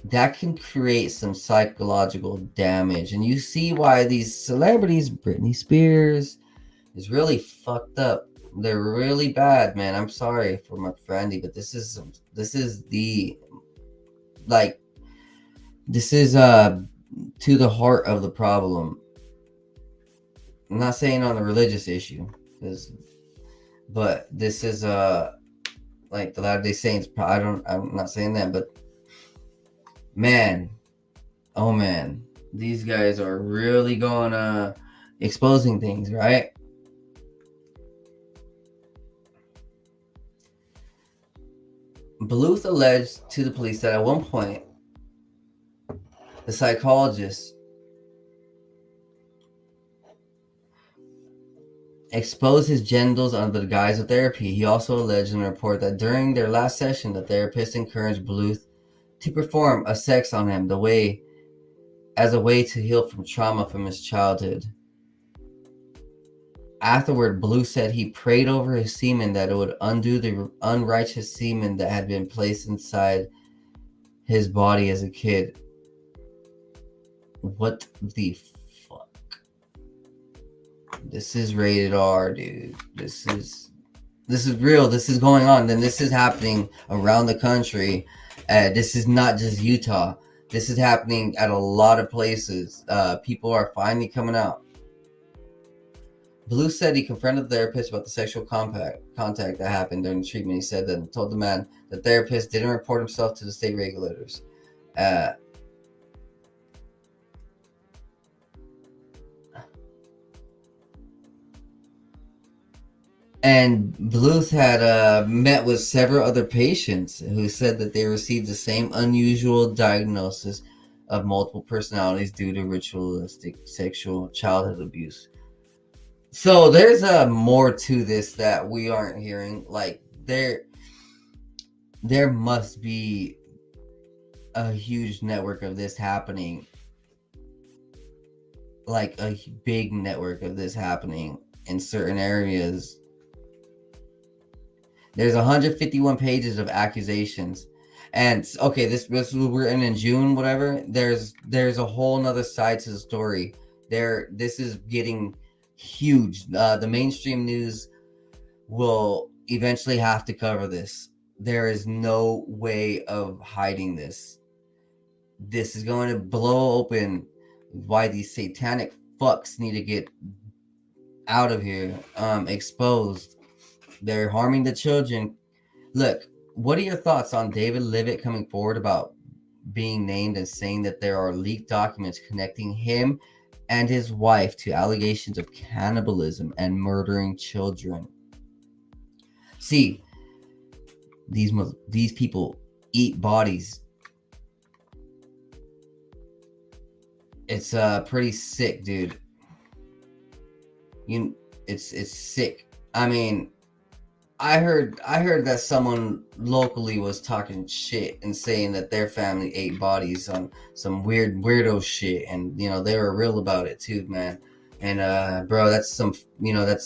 That can create some psychological damage, and you see why these celebrities, Britney Spears, is really fucked up. They're really bad, man. I'm sorry for my friendy, but this is to the heart of the problem. I'm not saying on the religious issue, but this is like the Latter-day Saints. I'm not saying that, but man, oh man, these guys are really going exposing things, right? Bluth alleged to the police that at one point, the psychologist exposed his genitals under the guise of therapy. He also alleged in a report that during their last session, the therapist encouraged Bluth to perform a sex on him as a way to heal from trauma from his childhood. Afterward, Bluth said he prayed over his semen that it would undo the unrighteous semen that had been placed inside his body as a kid. What the fuck? This is rated R, dude. This is real. This is going on. Then this is happening around the country. This is not just Utah. This is happening at a lot of places. People are finally coming out. Bluth said he confronted the therapist about the sexual contact that happened during the treatment. He said that told the man the therapist didn't report himself to the state regulators. And Bluth had met with several other patients who said that they received the same unusual diagnosis of multiple personalities due to ritualistic sexual childhood abuse. So there's more to this that we aren't hearing. Like there must be a huge network of this happening like a big network of this happening in certain areas. There's 151 pages of accusations. And okay, this we're in June, whatever. There's a whole nother side to the story. This is getting huge. The mainstream news will eventually have to cover this. There is no way of hiding this. This is going to blow open why these satanic fucks need to get out of here, exposed. They're harming the children. Look, what are your thoughts on David Levitt coming forward about being named and saying that there are leaked documents connecting him and his wife to allegations of cannibalism and murdering children? See, these people eat bodies. It's pretty sick, dude. It's sick. I mean, I heard that someone locally was talking shit and saying that their family ate bodies on some weirdo shit, and they were real about it too, man. And bro, that's some that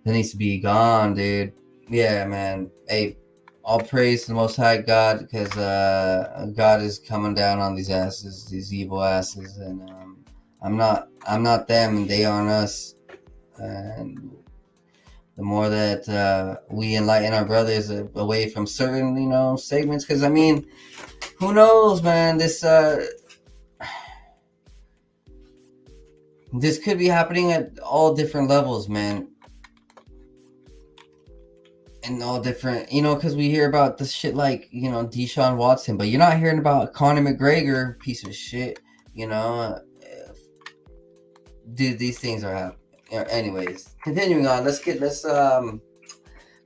needs to be gone, dude. Yeah, man. Hey, all praise to the Most High God, because God is coming down on these asses, these evil asses, and I'm not them, and they aren't us. And the more that we enlighten our brothers away from certain segments, because I mean, who knows, man? This could be happening at all different levels, man. And all different, because we hear about this shit like, Deshaun Watson, but you're not hearing about Conor McGregor, piece of shit, dude, these things are happening. Anyways, continuing on, let's go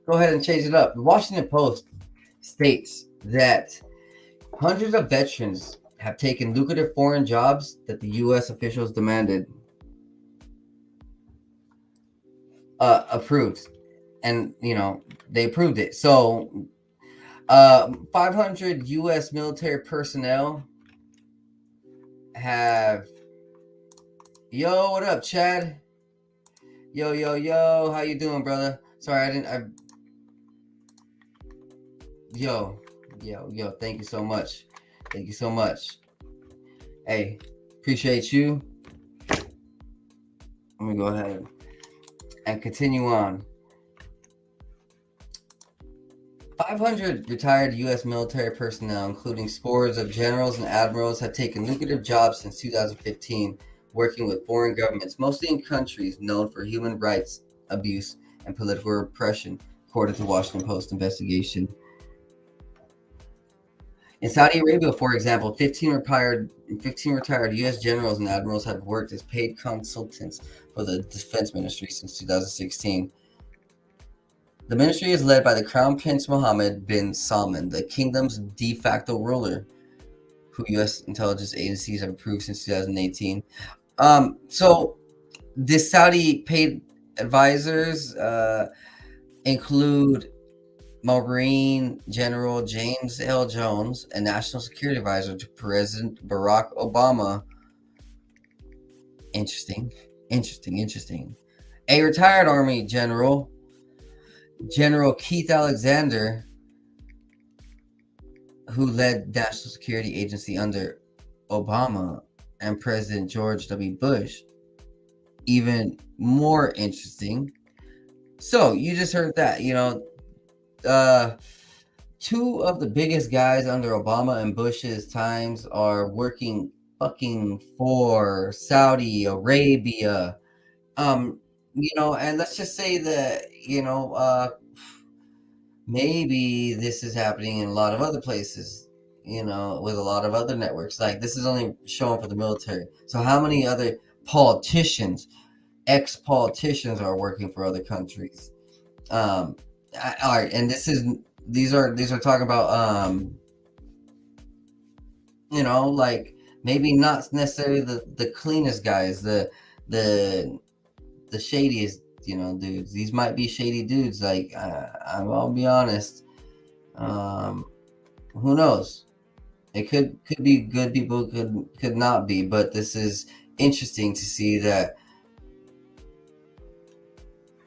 ahead and change it up. The Washington Post states that hundreds of veterans have taken lucrative foreign jobs that the U.S. officials demanded approved. And, they approved it. So, 500 U.S. military personnel have... Yo, what up, Chad? Yo, how you doing, brother? Sorry, Yo, thank you so much. Hey, appreciate you. Let me go ahead and continue on. 500 retired U.S. military personnel, including scores of generals and admirals, have taken lucrative jobs since 2015, working with foreign governments, mostly in countries known for human rights abuse and political repression, according to the Washington Post investigation. In Saudi Arabia, for example, 15 retired U.S. generals and admirals have worked as paid consultants for the Defense Ministry since 2016. The ministry is led by the Crown Prince Mohammed bin Salman, the kingdom's de facto ruler, who U.S. intelligence agencies have approved since 2018. So the Saudi paid advisors include Marine General James L. Jones, a national security advisor to President Barack Obama. Interesting. A retired Army General Keith Alexander, who led National Security Agency under Obama and President George W. Bush. Even more interesting. So you just heard that, two of the biggest guys under Obama and Bush's times are working fucking for Saudi Arabia. And let's just say that, maybe this is happening in a lot of other places, with a lot of other networks. Like, this is only shown for the military. So how many other politicians, ex-politicians, are working for other countries? All right, and these are talking about, like, maybe not necessarily the cleanest guys, the shadiest, dudes. These might be shady dudes. Like, I'll be honest. Who knows? It could be good people, could not be. But this is interesting to see that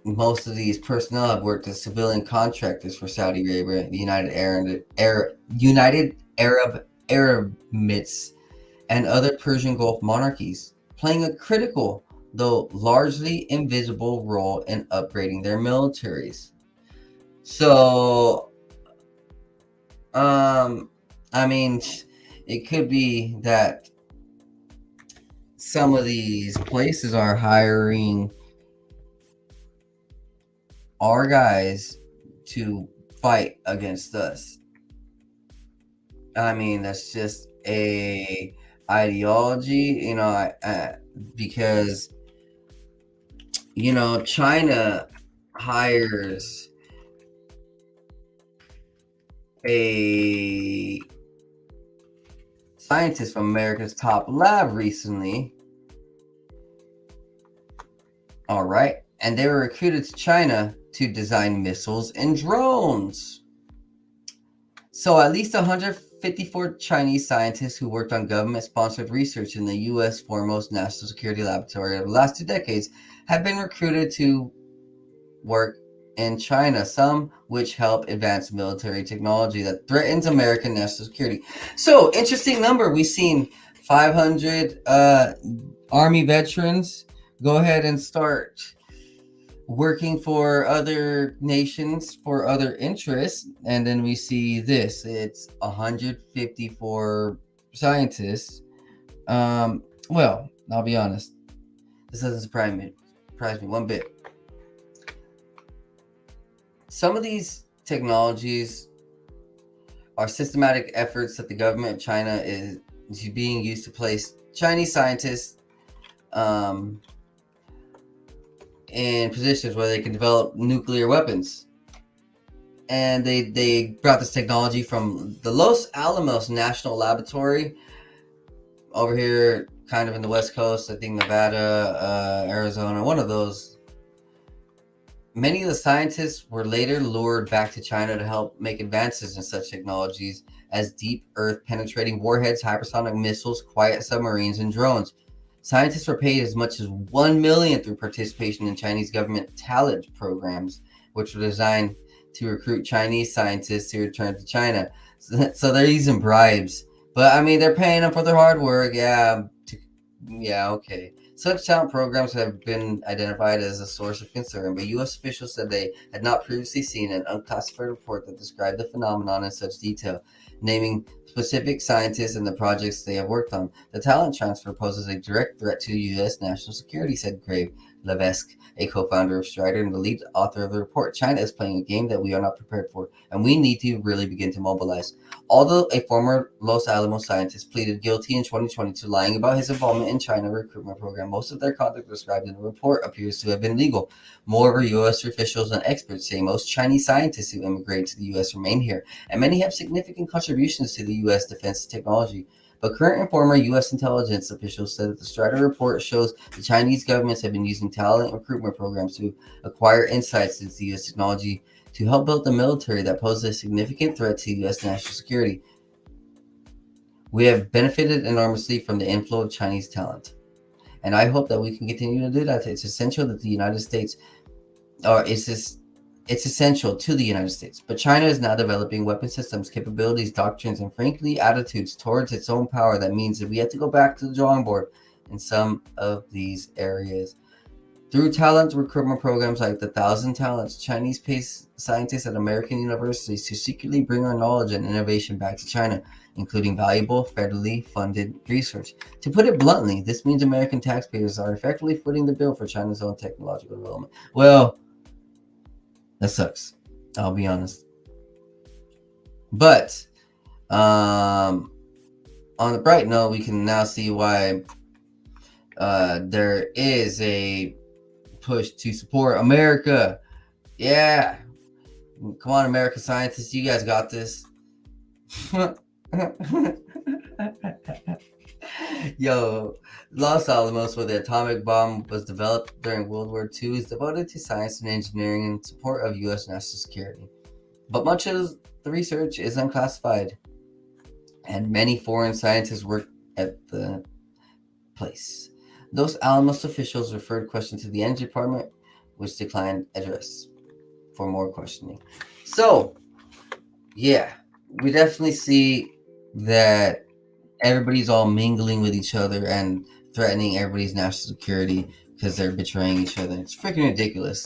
most of these personnel have worked as civilian contractors for Saudi Arabia, the United Arab Emirates, and other Persian Gulf monarchies, playing a critical, though largely invisible, role in upgrading their militaries. So, I mean, it could be that some of these places are hiring our guys to fight against us. I mean, that's just a ideology, because China hires a scientist from America's top lab recently. All right. And they were recruited to China to design missiles and drones. So at least 154 Chinese scientists who worked on government-sponsored research in the U.S. foremost national security laboratory over the last 2 decades have been recruited to work in China, some which help advance military technology that threatens American national security. So, interesting number. We've seen 500 Army veterans go ahead and start working for other nations for other interests, and then we see this. It's 154 scientists. Well, I'll be honest. This doesn't surprise me one bit. Some of these technologies are systematic efforts that the government of China is being used to place Chinese scientists in positions where they can develop nuclear weapons. And they brought this technology from the Los Alamos National Laboratory over here, kind of in the West Coast, I think Nevada, Arizona, one of those. Many of the scientists were later lured back to China to help make advances in such technologies as deep earth penetrating warheads, hypersonic missiles, quiet submarines, and drones. Scientists were paid as much as $1 million through participation in Chinese government talent programs, which were designed to recruit Chinese scientists to return to China. So they're using bribes. But I mean, they're paying them for their hard work. Yeah, okay. Such talent programs have been identified as a source of concern, but U.S. officials said they had not previously seen an unclassified report that described the phenomenon in such detail, naming specific scientists and the projects they have worked on. The talent transfer poses a direct threat to U.S. national security, said Craig Levesque, a co-founder of Strider and the lead author of the report. China is playing a game that we are not prepared for, and we need to really begin to mobilize. Although a former Los Alamos scientist pleaded guilty in 2020 to lying about his involvement in China recruitment program, most of their conduct described in the report appears to have been legal. Moreover, U.S. officials and experts say most Chinese scientists who immigrate to the U.S. remain here, and many have significant contributions to the U.S. defense technology. But current and former U.S. intelligence officials said that the Strider report shows the Chinese governments have been using talent recruitment programs to acquire insights into U.S. technology to help build the military that poses a significant threat to U.S. national security. We have benefited enormously from the inflow of Chinese talent, and I hope that we can continue to do that. It's essential that the United States, it's essential to the United States. But China is now developing weapon systems, capabilities, doctrines, and frankly, attitudes towards its own power that means that we have to go back to the drawing board in some of these areas. Through talent recruitment programs like the 1,000 Talents, Chinese pay scientists at American universities to secretly bring our knowledge and innovation back to China, including valuable, federally funded research. To put it bluntly, this means American taxpayers are effectively footing the bill for China's own technological development. Well, that sucks, I'll be honest. But on the bright note, we can now see why there is a push to support America. Yeah. Come on, American scientists, you guys got this. Yo, Los Alamos, where the atomic bomb was developed during World War II, is devoted to science and engineering in support of U.S. national security. But much of the research is unclassified, and many foreign scientists work at the place. Those Alamos officials referred question to the Energy Department, which declined address for more questioning. So, yeah, we definitely see that everybody's all mingling with each other and threatening everybody's national security because they're betraying each other. It's freaking ridiculous.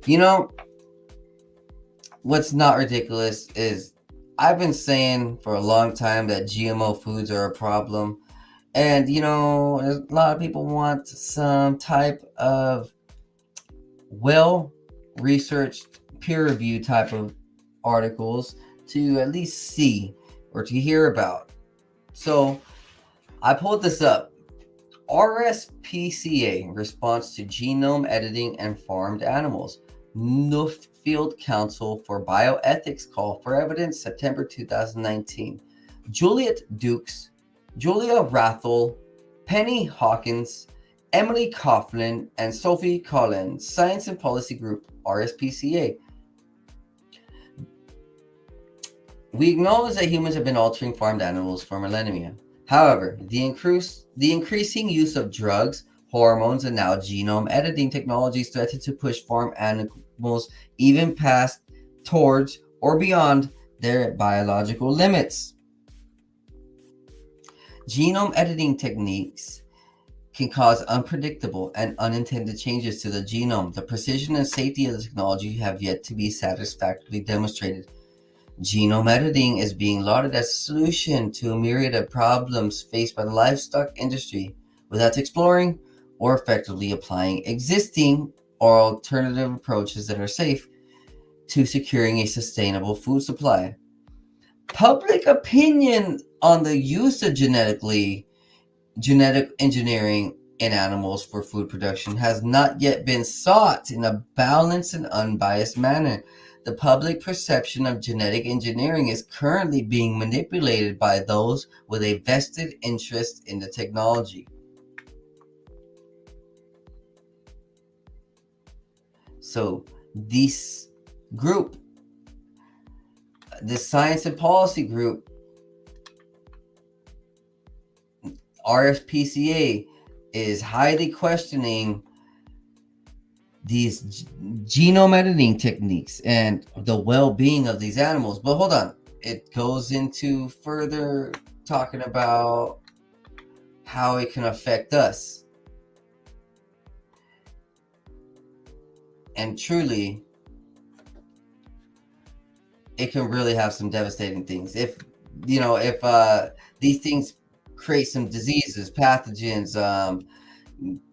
You know, what's not ridiculous is I've been saying for a long time that GMO foods are a problem. And, you know, a lot of people want some type of well researched, peer reviewed type of articles to at least see or to hear about. So I pulled this up. RSPCA response to genome editing and farmed animals. Nuffield Council for Bioethics call for evidence, September 2019. Juliet Dukes, Julia Rathel, Penny Hawkins, Emily Coughlin, and Sophie Collins, Science and Policy Group, RSPCA. We acknowledge that humans have been altering farmed animals for millennia. However, the increasing use of drugs, hormones, and now genome editing technologies threaten to push farm animals even past, towards, or beyond their biological limits. Genome editing techniques can cause unpredictable and unintended changes to the genome. The precision and safety of the technology have yet to be satisfactorily demonstrated. Genome editing is being lauded as a solution to a myriad of problems faced by the livestock industry without exploring or effectively applying existing or alternative approaches that are safe to securing a sustainable food supply. Public opinion on the use of genetic engineering in animals for food production has not yet been sought in a balanced and unbiased manner. The public perception of genetic engineering is currently being manipulated by those with a vested interest in the technology. So this group, the Science and Policy Group, RSPCA, is highly questioning these genome editing techniques and the well-being of these animals. But hold on, it goes into further talking about how it can affect us. And truly, it can really have some devastating things. If these things create some diseases, pathogens,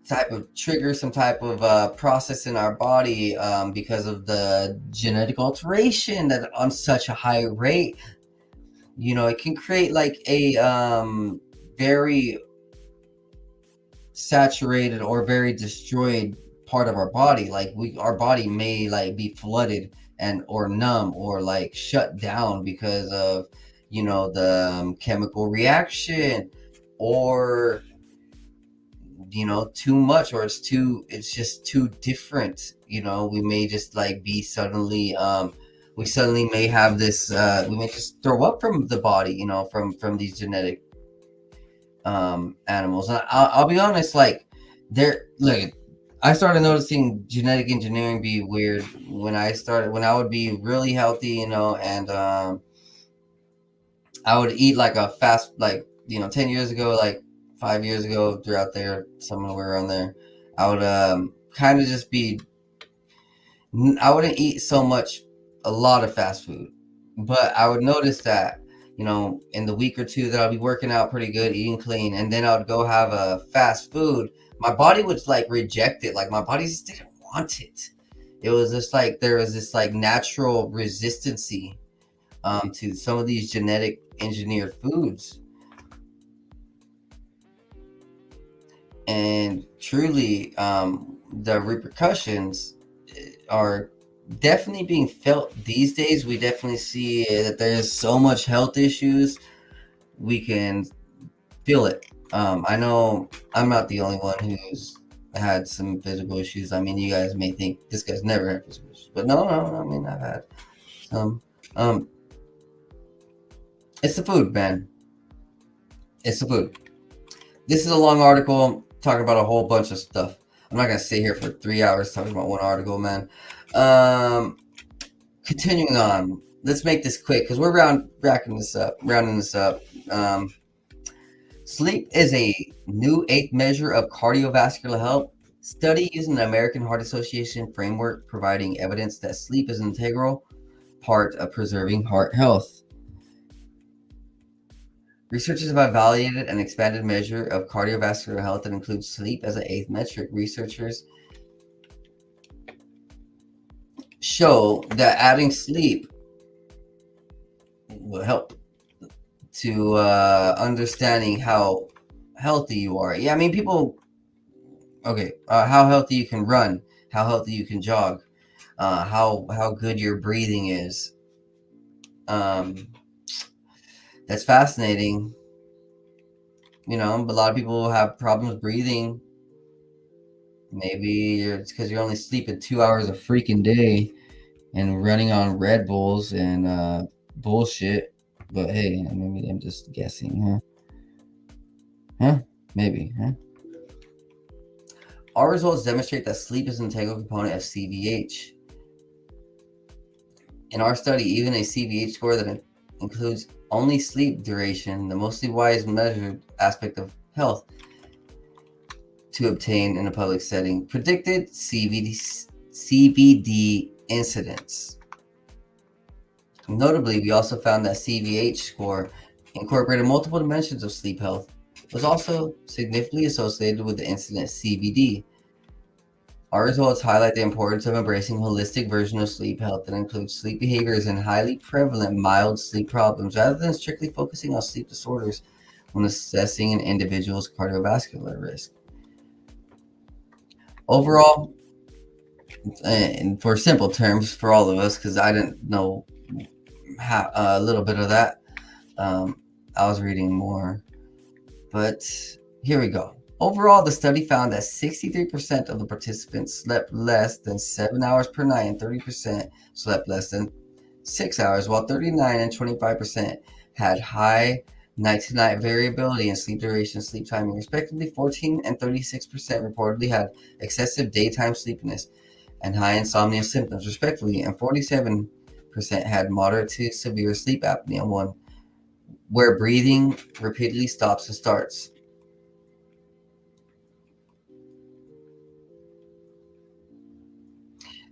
type of trigger, some type of process in our body because of the genetic alteration that on such a high rate, it can create like a very saturated or very destroyed part of our body. Like our body may like be flooded and or numb or like shut down because of the chemical reaction, or too much, or it's just too different. We may just like be suddenly we suddenly may have this we may just throw up from the body, from these genetic animals. And I'll be honest, like I started noticing genetic engineering be weird when I would be really healthy, and I would eat like a fast, like 10 years ago, like 5 years ago, throughout there, somewhere around there, I would kind of just be, I wouldn't eat a lot of fast food, but I would notice that, in the week or two that I'll be working out pretty good, eating clean, and then I would go have a fast food, my body would like reject it. Like my body just didn't want it. It was just like, there was this like natural resistancy to some of these genetic engineered foods. And truly, the repercussions are definitely being felt these days. We definitely see that there's so much health issues. We can feel it. I know I'm not the only one who's had some physical issues. I mean, you guys may think this guy's never had physical issues, but no. I mean, I've had some. It's the food, man. It's the food. This is a long article. talking about a whole bunch of stuff. I'm not gonna sit here for 3 hours talking about one article, man. Um, Continuing on, let's make this quick because we're rounding this up. Sleep is a new eighth measure of cardiovascular health study using the American Heart Association framework, providing evidence that sleep is an integral part of preserving heart health. Researchers have evaluated an expanded measure of cardiovascular health that includes sleep as an eighth metric. Researchers show that adding sleep will help to understanding how healthy you are. Yeah, I mean, people, okay, how healthy you can run, how healthy you can jog, how good your breathing is. That's fascinating. You know, a lot of people have problems breathing. Maybe it's because you're only sleeping 2 hours a freaking day and running on Red Bulls and bullshit. But hey, maybe I'm just guessing, huh? Huh? Maybe, huh? Our results demonstrate that sleep is an integral component of CVH. In our study, even a CVH score that includes only sleep duration, the mostly wise measured aspect of health to obtain in a public setting, predicted CVD incidence. Notably, we also found that CVH score incorporated multiple dimensions of sleep health was also significantly associated with the incident CVD. Our results highlight the importance of embracing a holistic version of sleep health that includes sleep behaviors and highly prevalent mild sleep problems, rather than strictly focusing on sleep disorders when assessing an individual's cardiovascular risk. Overall, and for simple terms for all of us, because I didn't know a little bit of that, I was reading more, but here we go. Overall, the study found that 63% of the participants slept less than 7 hours per night and 30% slept less than 6 hours, while 39 and 25% had high night-to-night variability in sleep duration, sleep timing, respectively. 14 and 36% reportedly had excessive daytime sleepiness and high insomnia symptoms, respectively, and 47% had moderate to severe sleep apnea, where breathing repeatedly stops and starts.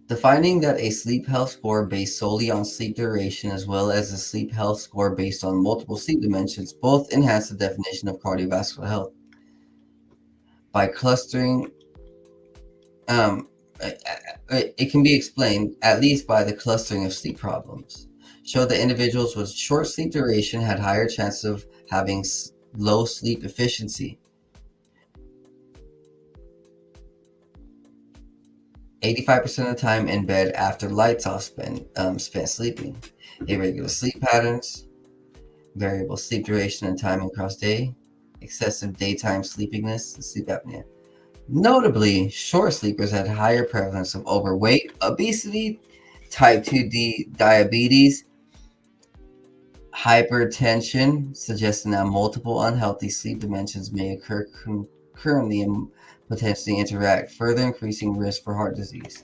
The finding that a sleep health score based solely on sleep duration, as well as a sleep health score based on multiple sleep dimensions, both enhance the definition of cardiovascular health. By clustering, it can be explained at least by the clustering of sleep problems. Showed that individuals with short sleep duration had higher chances of having low sleep efficiency. 85% of the time in bed after lights off spent sleeping. Irregular sleep patterns, variable sleep duration and timing across day, excessive daytime sleepiness, and sleep apnea. Notably, short sleepers had higher prevalence of overweight, obesity, type 2 diabetes, hypertension, suggesting that multiple unhealthy sleep dimensions may occur concurrently and potentially interact, further increasing risk for heart disease.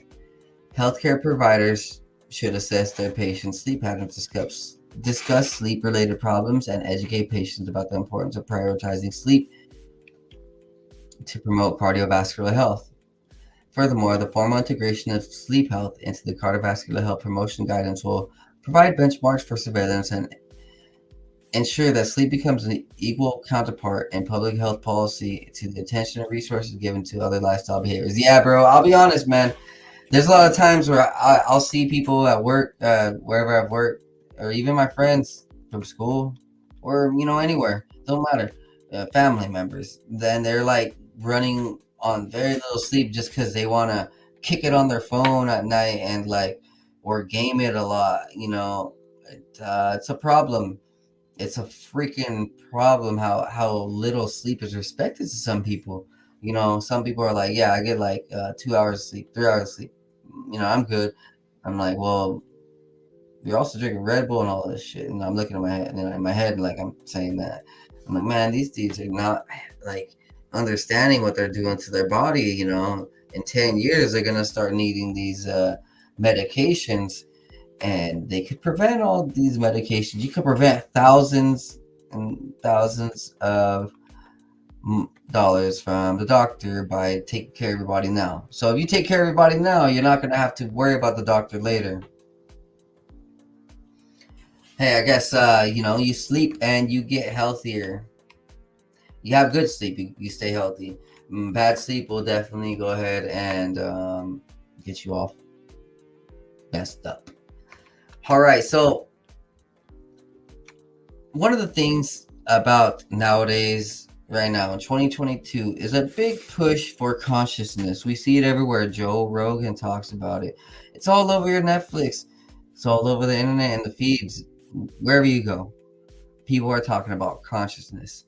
Healthcare providers should assess their patients' sleep patterns, discuss sleep-related problems, and educate patients about the importance of prioritizing sleep to promote cardiovascular health. Furthermore, the formal integration of sleep health into the cardiovascular health promotion guidance will provide benchmarks for surveillance and ensure that sleep becomes an equal counterpart in public health policy to the attention and resources given to other lifestyle behaviors. Yeah, bro, I'll be honest, man. There's a lot of times where I'll see people at work, wherever I've worked, or even my friends from school, or anywhere. Don't matter. Family members. Then they're like running on very little sleep just because they want to kick it on their phone at night and or game it a lot. It's a problem. It's a freaking problem how little sleep is respected to some people. Some people are like, yeah, I get 2 hours of sleep, 3 hours of sleep. I'm good. I'm like, well, you're also drinking Red Bull and all this shit. And I'm looking at my head, and in my head, like I'm saying that. I'm like, man, these dudes are not understanding what they're doing to their body. You know, in 10 years, they're going to start needing these medications, and they could prevent all these medications. You could prevent thousands and thousands of dollars from the doctor by taking care of everybody now. So if you take care of everybody now, you're not going to have to worry about the doctor later. Hey, I guess you know, you sleep and you get healthier. You have good sleep, you stay healthy. Bad sleep will definitely go ahead and get you all messed up. All right, so one of the things about nowadays, right now in 2022, is a big push for consciousness. We see it everywhere. Joe Rogan talks about it. It's all over your Netflix. It's all over the internet and the feeds. Wherever you go, people are talking about consciousness.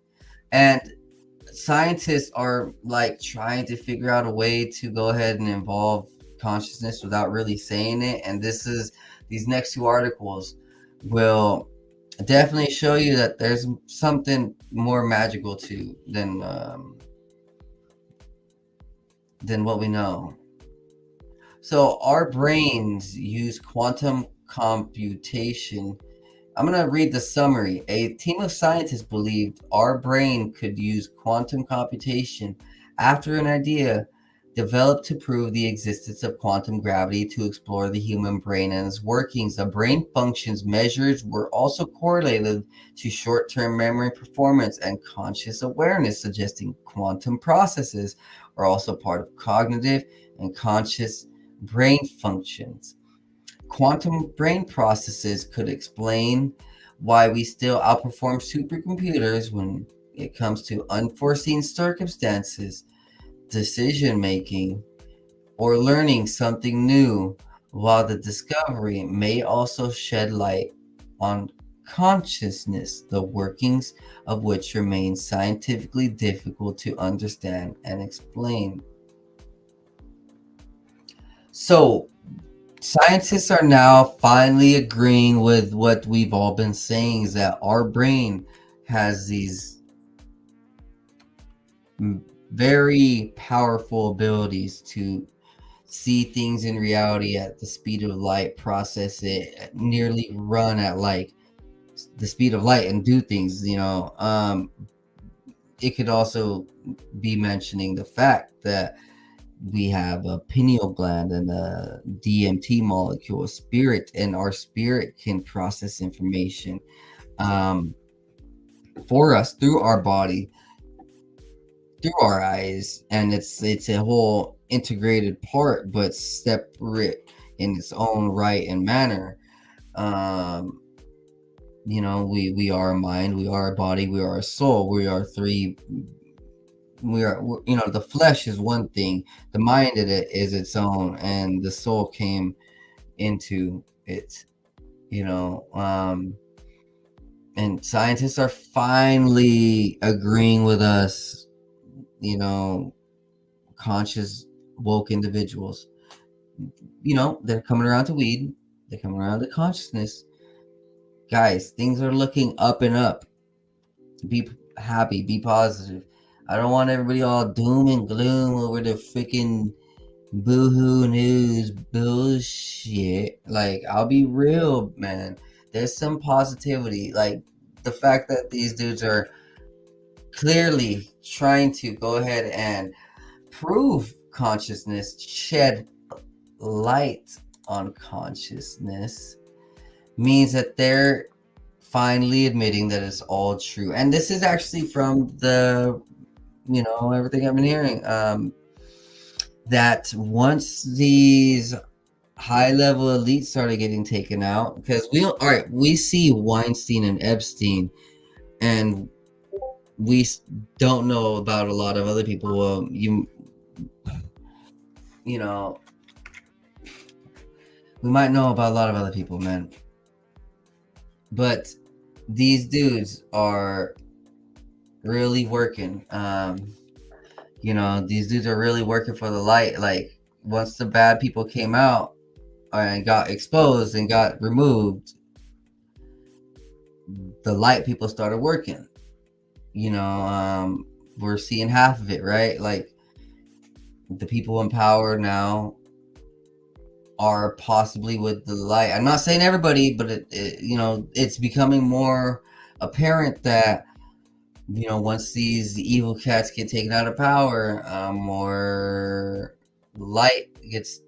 And scientists are like trying to figure out a way to go ahead and involve consciousness without really saying it. And these next two articles will definitely show you that there's something more magical than what we know. So our brains use quantum computation. I'm going to read the summary. A team of scientists believed our brain could use quantum computation after an idea developed to prove the existence of quantum gravity to explore the human brain and its workings. The brain functions measures were also correlated to short-term memory performance and conscious awareness, suggesting quantum processes are also part of cognitive and conscious brain functions. Quantum brain processes could explain why we still outperform supercomputers when it comes to unforeseen circumstances, decision making, or learning something new, while the discovery may also shed light on consciousness, the workings of which remain scientifically difficult to understand and explain. So, scientists are now finally agreeing with what we've all been saying, is that our brain has these very powerful abilities to see things in reality at the speed of light, process it, nearly run at like the speed of light and do things, you know. It could also be mentioning the fact that we have a pineal gland and a DMT molecule, a spirit, and our spirit can process information for us through our body, through our eyes, and it's a whole integrated part, but separate in its own right and manner. You know, we are a mind, we are a body, we are a soul, we are you know, the flesh is one thing, the mind is its own, and the soul came into it, you know. And scientists are finally agreeing with us, you know, conscious woke individuals. You know, they're coming around to weed, they're coming around to consciousness. Guys, things are looking up and up. Be happy, be positive. I don't want everybody all doom and gloom over the freaking boohoo news bullshit. Like, I'll be real, man. There's some positivity. Like, the fact that these dudes are clearly trying to go ahead and prove consciousness, shed light on consciousness, means that they're finally admitting that it's all true. And this is actually from the, you know, everything I've been hearing, that once these high level elites started getting taken out, because we see Weinstein and Epstein, and we don't know about a lot of other people. Well, you know, we might know about a lot of other people, man. But these dudes are really working. You know, these dudes are really working for the light. Like, once the bad people came out and got exposed and got removed, the light people started working. You know, we're seeing half of it, right? Like the people in power now are possibly with the light. I'm not saying everybody, but it's becoming more apparent that once these evil cats get taken out of power, more light gets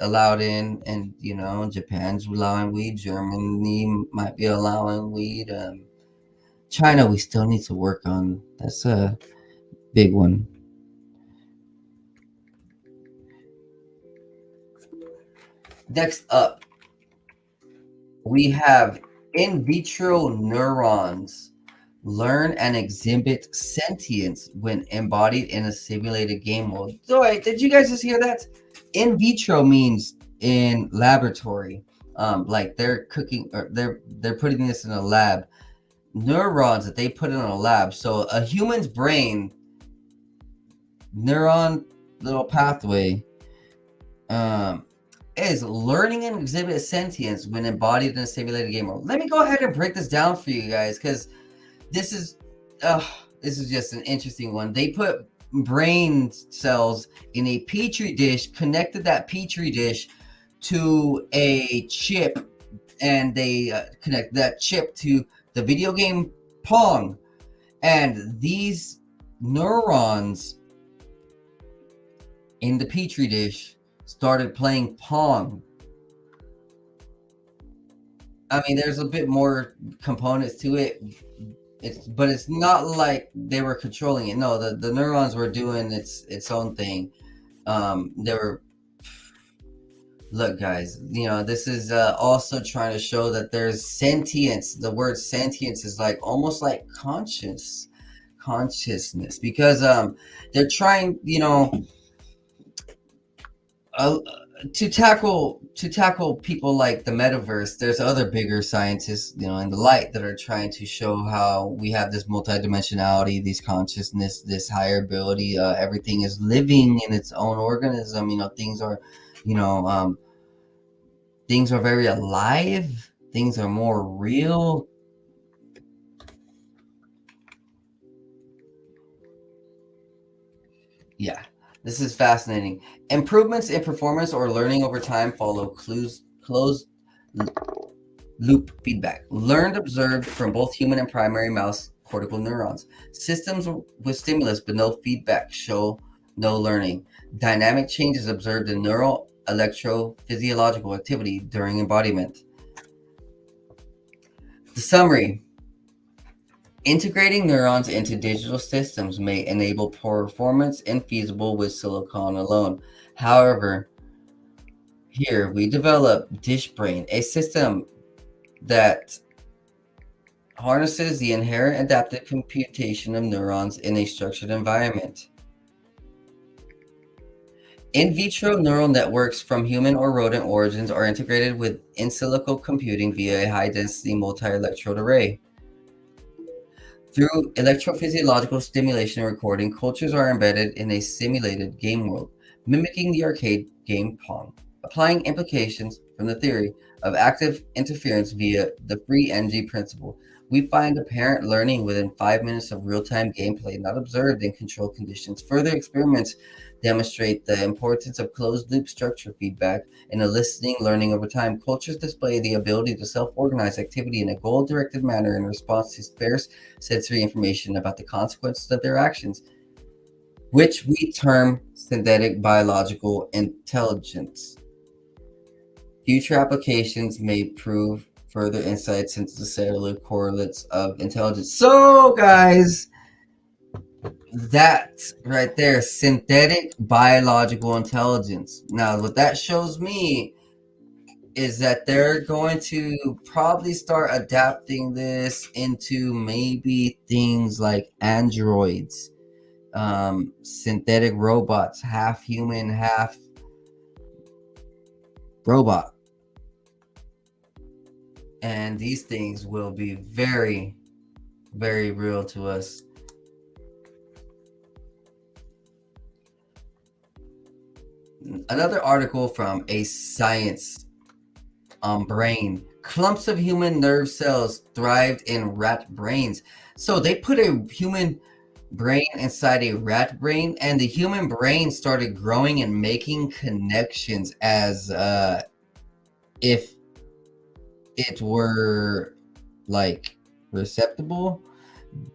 allowed in, and Japan's allowing weed, Germany might be allowing weed, China we still need to work on. That's a big one. Next up, we have in vitro neurons learn and exhibit sentience when embodied in a simulated game world. So wait, did you guys just hear that? In vitro means in laboratory. Like they're cooking, or they're putting this in a lab. Neurons that they put in a lab. So a human's brain neuron little pathway is learning and exhibit sentience when embodied in a simulated game world. Let me go ahead and break this down for you guys, because this is just an interesting one. They put brain cells in a petri dish, connected that petri dish to a chip, and they connect that chip to the video game Pong, and these neurons in the petri dish started playing Pong. I mean, there's a bit more components to it. But it's not like they were controlling it. No, the neurons were doing its own thing. Look, guys, this is also trying to show that there's sentience. The word sentience is like almost like consciousness, because they're trying, to tackle people like the metaverse. There's other bigger scientists, in the light, that are trying to show how we have this multidimensionality, this consciousness, this higher ability. Everything is living in its own organism. Things are, things are very alive. Things are more real. Yeah. This is fascinating. Improvements in performance or learning over time follow closed loop feedback. Learned observed from both human and primary mouse cortical neurons. Systems with stimulus but no feedback show no learning. Dynamic changes observed in neural electrophysiological activity during embodiment. The summary. Integrating neurons into digital systems may enable performance infeasible with silicon alone. However, here we develop DishBrain, a system that harnesses the inherent adaptive computation of neurons in a structured environment. In vitro neural networks from human or rodent origins are integrated with in silico computing via a high-density multi-electrode array. Through electrophysiological stimulation and recording, cultures are embedded in a simulated game world, mimicking the arcade game Pong, applying implications from the theory of active interference via the free energy principle. We find apparent learning within 5 minutes of real-time gameplay, not observed in controlled conditions. Further experiments demonstrate the importance of closed-loop structure feedback and eliciting learning over time. Cultures display the ability to self-organize activity in a goal-directed manner in response to sparse sensory information about the consequences of their actions, which we term synthetic biological intelligence. Future applications may prove further insights into the cellular correlates of intelligence. So, guys, that right there, synthetic biological intelligence. Now, what that shows me is that they're going to probably start adapting this into maybe things like androids, synthetic robots, half human, half robot. And these things will be very, very real to us. Another article from a Science on brain. Clumps of human nerve cells thrived in rat brains. So they put a human brain inside a rat brain, and the human brain started growing and making connections as if it were like receptible,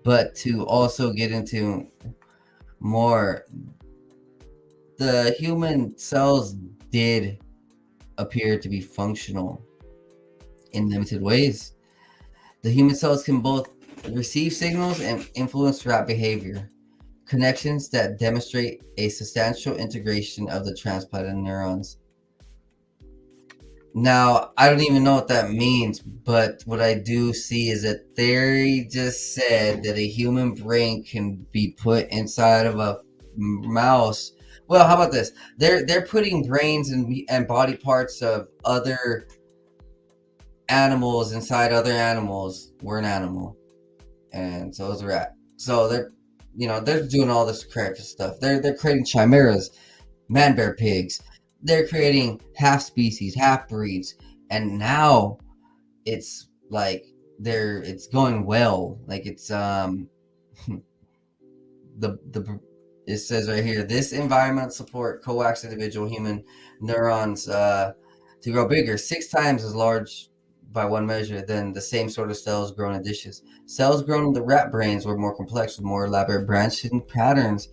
but to also get into more, the human cells did appear to be functional in limited ways. The human cells can both receive signals and influence rat behavior, connections that demonstrate a substantial integration of the transplanted neurons. Now, I don't even know what that means, but what I do see is that they just said that a human brain can be put inside of a mouse. Well, how about this? They're putting brains and body parts of other animals inside other animals. We're an animal, and so is a rat. So they're doing all this crazy stuff. They're creating chimeras, man bear pigs. They're creating half species, half breeds, and now it's like it's going well. Like it's the it says right here, this environment support coax individual human neurons to grow bigger, 6 times as large by one measure than the same sort of cells grown in dishes. Cells grown in the rat brains were more complex with more elaborate branching patterns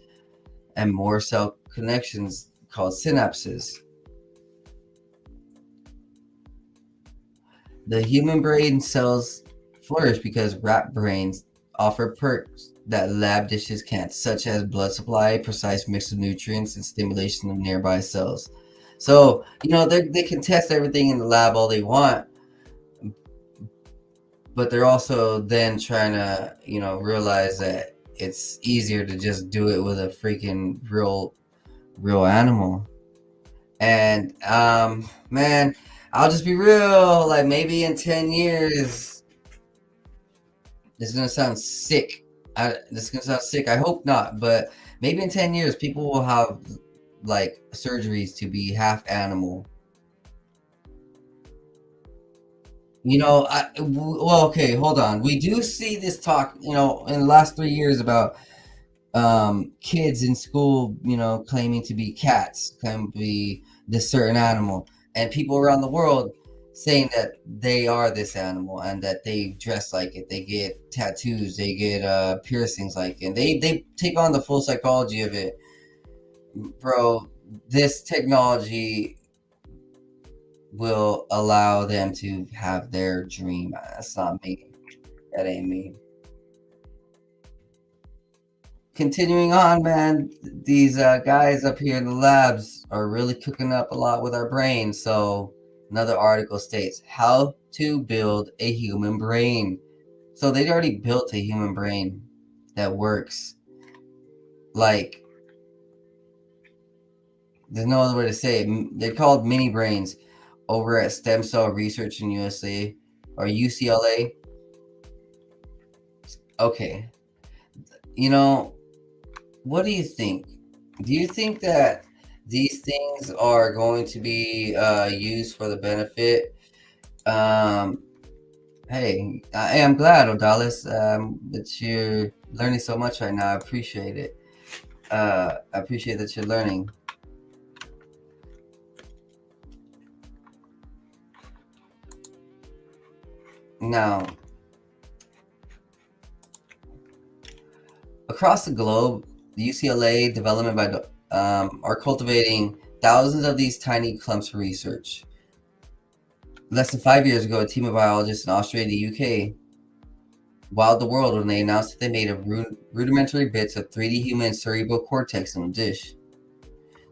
and more cell connections called synapses. The human brain cells flourish because rat brains offer perks that lab dishes can't, such as blood supply, precise mix of nutrients, and stimulation of nearby cells. So, they can test everything in the lab all they want, but they're also then trying to, realize that it's easier to just do it with a freaking real animal. And man, I'll just be real, like maybe in 10 years, this is gonna sound sick. This is gonna sound sick. I hope not, but maybe in 10 years, people will have like surgeries to be half animal. Well, okay, hold on. We do see this talk, in the last 3 years about kids in school, claiming to be cats, claiming to be this certain animal, and people around the world saying that they are this animal and that they dress like it, they get tattoos, they get piercings like it, and they take on the full psychology of it. Bro, this technology will allow them to have their dream. That's not me. That ain't me. Continuing on, man, these guys up here in the labs are really cooking up a lot with our brains. So another article states how to build a human brain. So they already built a human brain that works. Like, there's no other way to say it. They're called mini brains over at Stem Cell Research in USA or UCLA. Okay. What do you think? Do you think that these things are going to be used for the benefit? Hey, I am glad, Odalis, that you're learning so much right now. I appreciate it. I appreciate that you're learning. Now, across the globe, the UCLA development by are cultivating thousands of these tiny clumps for research. Less than 5 years ago, a team of biologists in Australia and the UK wowed the world when they announced that they made a rudimentary bits of 3D human cerebral cortex in a dish.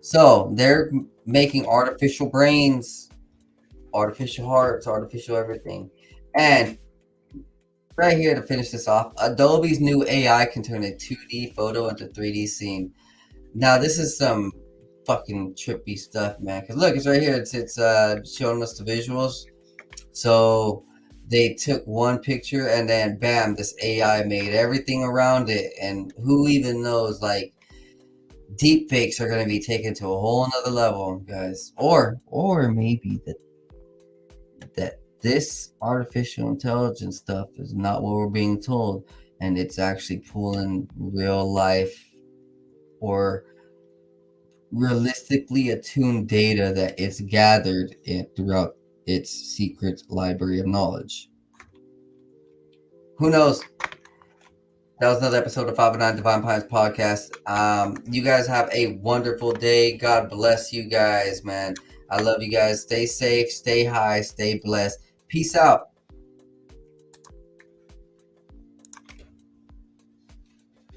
So they're making artificial brains, artificial hearts, artificial everything. And right here to finish this off, Adobe's new AI can turn a 2D photo into 3D scene. Now this is some fucking trippy stuff, man. Because look, it's right here. It's showing us the visuals. So they took one picture and then bam, this AI made everything around it. And who even knows, like, deep fakes are going to be taken to a whole nother level, guys. Or maybe that this artificial intelligence stuff is not what we're being told. and it's actually pulling real life or realistically attuned data that it's gathered throughout its secret library of knowledge. Who knows? That was another episode of 509 Divine Pines podcast. You guys have a wonderful day. God bless you guys, man. I love you guys. Stay safe, stay high, stay blessed. Peace out.